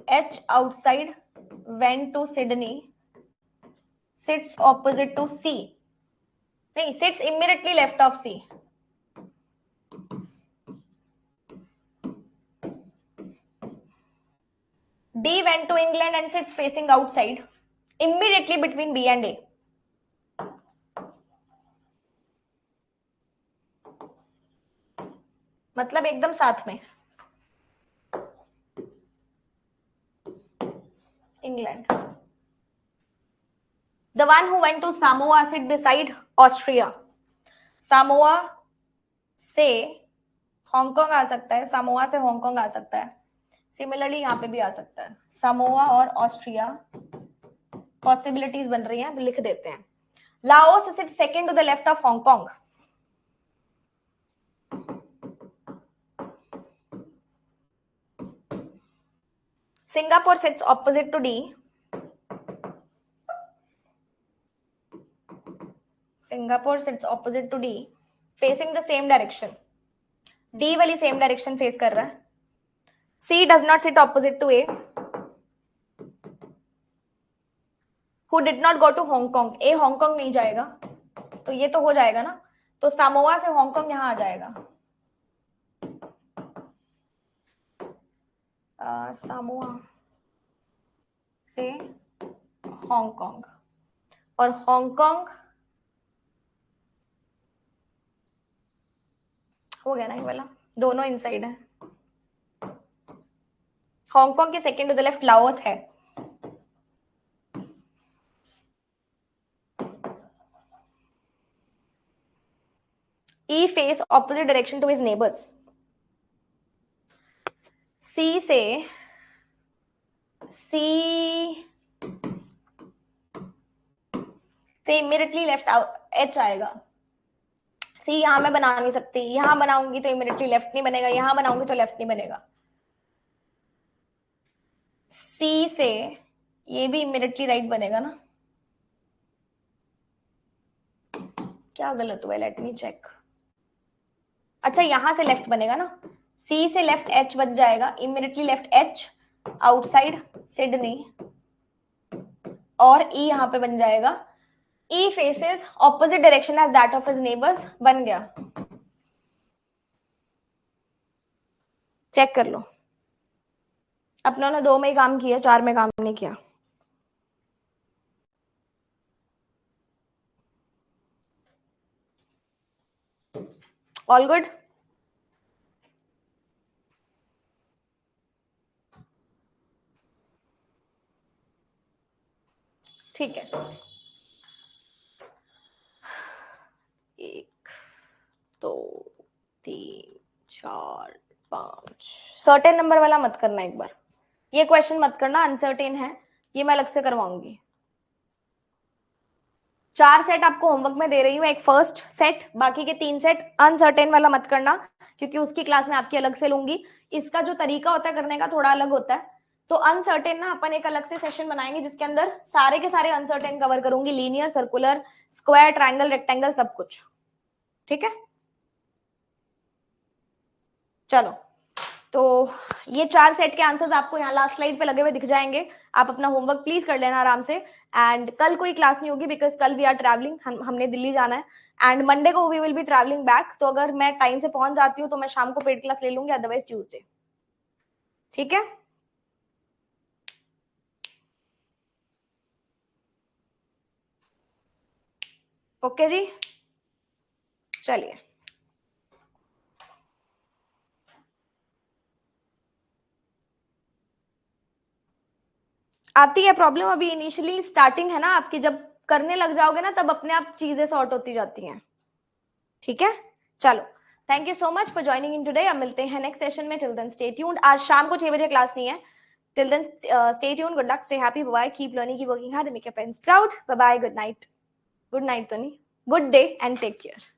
H outside went to Sydney. Sits opposite to C. नहीं, sits immediately left of C. D went to England and sits facing outside, immediately between B and A. मतलब एकदम साथ में. England. The one who went to Samoa sit beside Austria. Samoa से हांगकांग आ सकता है, सामोआ से हांगकांग आ सकता है. सिमिलरली यहाँ पे भी आ सकता है. सामोआ और ऑस्ट्रिया पॉसिबिलिटीज बन रही हैं, लिख देते हैं. Laos sit second to the left of Hong Kong. Singapore sits opposite to D. Singapore sits opposite to D, facing the same direction. D वाली same direction face कर रहा है. C does not sit opposite to A, who did not go to Hong Kong. A Hong Kong नहीं जाएगा, तो ये तो हो जाएगा ना. तो सामोआ से हांगकांग यहाँ आ जाएगा. सामोआ से हांगकांग और हांगकांग हो गया ना ये वाला. दोनों इनसाइड है. हांगकांग के second to the left Laos है. E face opposite direction to his neighbors. C से इमीडिएटली लेफ्ट H आएगा. C यहां मैं बना नहीं सकती, यहां बनाऊंगी तो इमीडिएटली लेफ्ट नहीं बनेगा, यहां बनाऊंगी तो लेफ्ट नहीं बनेगा. C से ये भी इमीडिएटली राइट बनेगा ना. क्या गलत हुआ, लेट मी चेक. अच्छा यहां से लेफ्ट बनेगा ना. C से लेफ्ट H बच जाएगा, immediately left H outside Sydney और E यहां पे बन जाएगा. E faces opposite direction as that of his neighbors. बन गया. चेक कर लो. अपनों ने 2 में ही काम किया, 4 में काम नहीं किया. All good. ठीक है. 1 2 3 4 5. सर्टेन नंबर वाला मत करना एक बार. ये क्वेश्चन मत करना, अनसर्टेन है, ये मैं अलग से करवाऊंगी. 4 सेट आपको होमवर्क में दे रही हूँ, एक फर्स्ट सेट, बाकी के 3 सेट अनसर्टेन वाला मत करना, क्योंकि उसकी क्लास में आपकी अलग से लूंगी. इसका जो तरीका होता है करने का थोड़ा अलग होता है. तो अनसर्टेन ना अपन एक अलग से सेशन बनाएंगे जिसके अंदर सारे के सारे अनसर्टेन कवर करूंगी. Linear, circular, square, triangle, rectangle, सब कुछ. ठीक है. चलो तो ये 4 सेट के आंसर्स आपको यहाँ लास्ट स्लाइड पे लगे हुए दिख जाएंगे। आप अपना होमवर्क प्लीज कर लेना आराम से। एंड कल कोई क्लास नहीं होगी बिकॉज कल वी आर ट्रैवलिंग, हमने दिल्ली जाना है। एंड मंडे को we will be travelling back. तो अगर मैं टाइम से पहुंच जाती हूँ तो मैं शाम को पेड क्लास ले लूंगी, अदरवाइज ट्यूजडे। ठीक है, ओके जी, चलिए। आती है प्रॉब्लम, अभी इनिशियली स्टार्टिंग है ना आपकी, जब करने लग जाओगे ना तब अपने आप चीजें सॉर्ट होती जाती हैं। ठीक है, चलो, thank you so much for joining in today. अब मिलते हैं नेक्स्ट सेशन में। Till then stay tuned. आज शाम को 6 बजे क्लास नहीं है। Till then stay tuned, good luck, stay happy, bye, keep learning, keep working hard and make your parents proud. Bye bye, good night. Good night तो नहीं, good day and take care.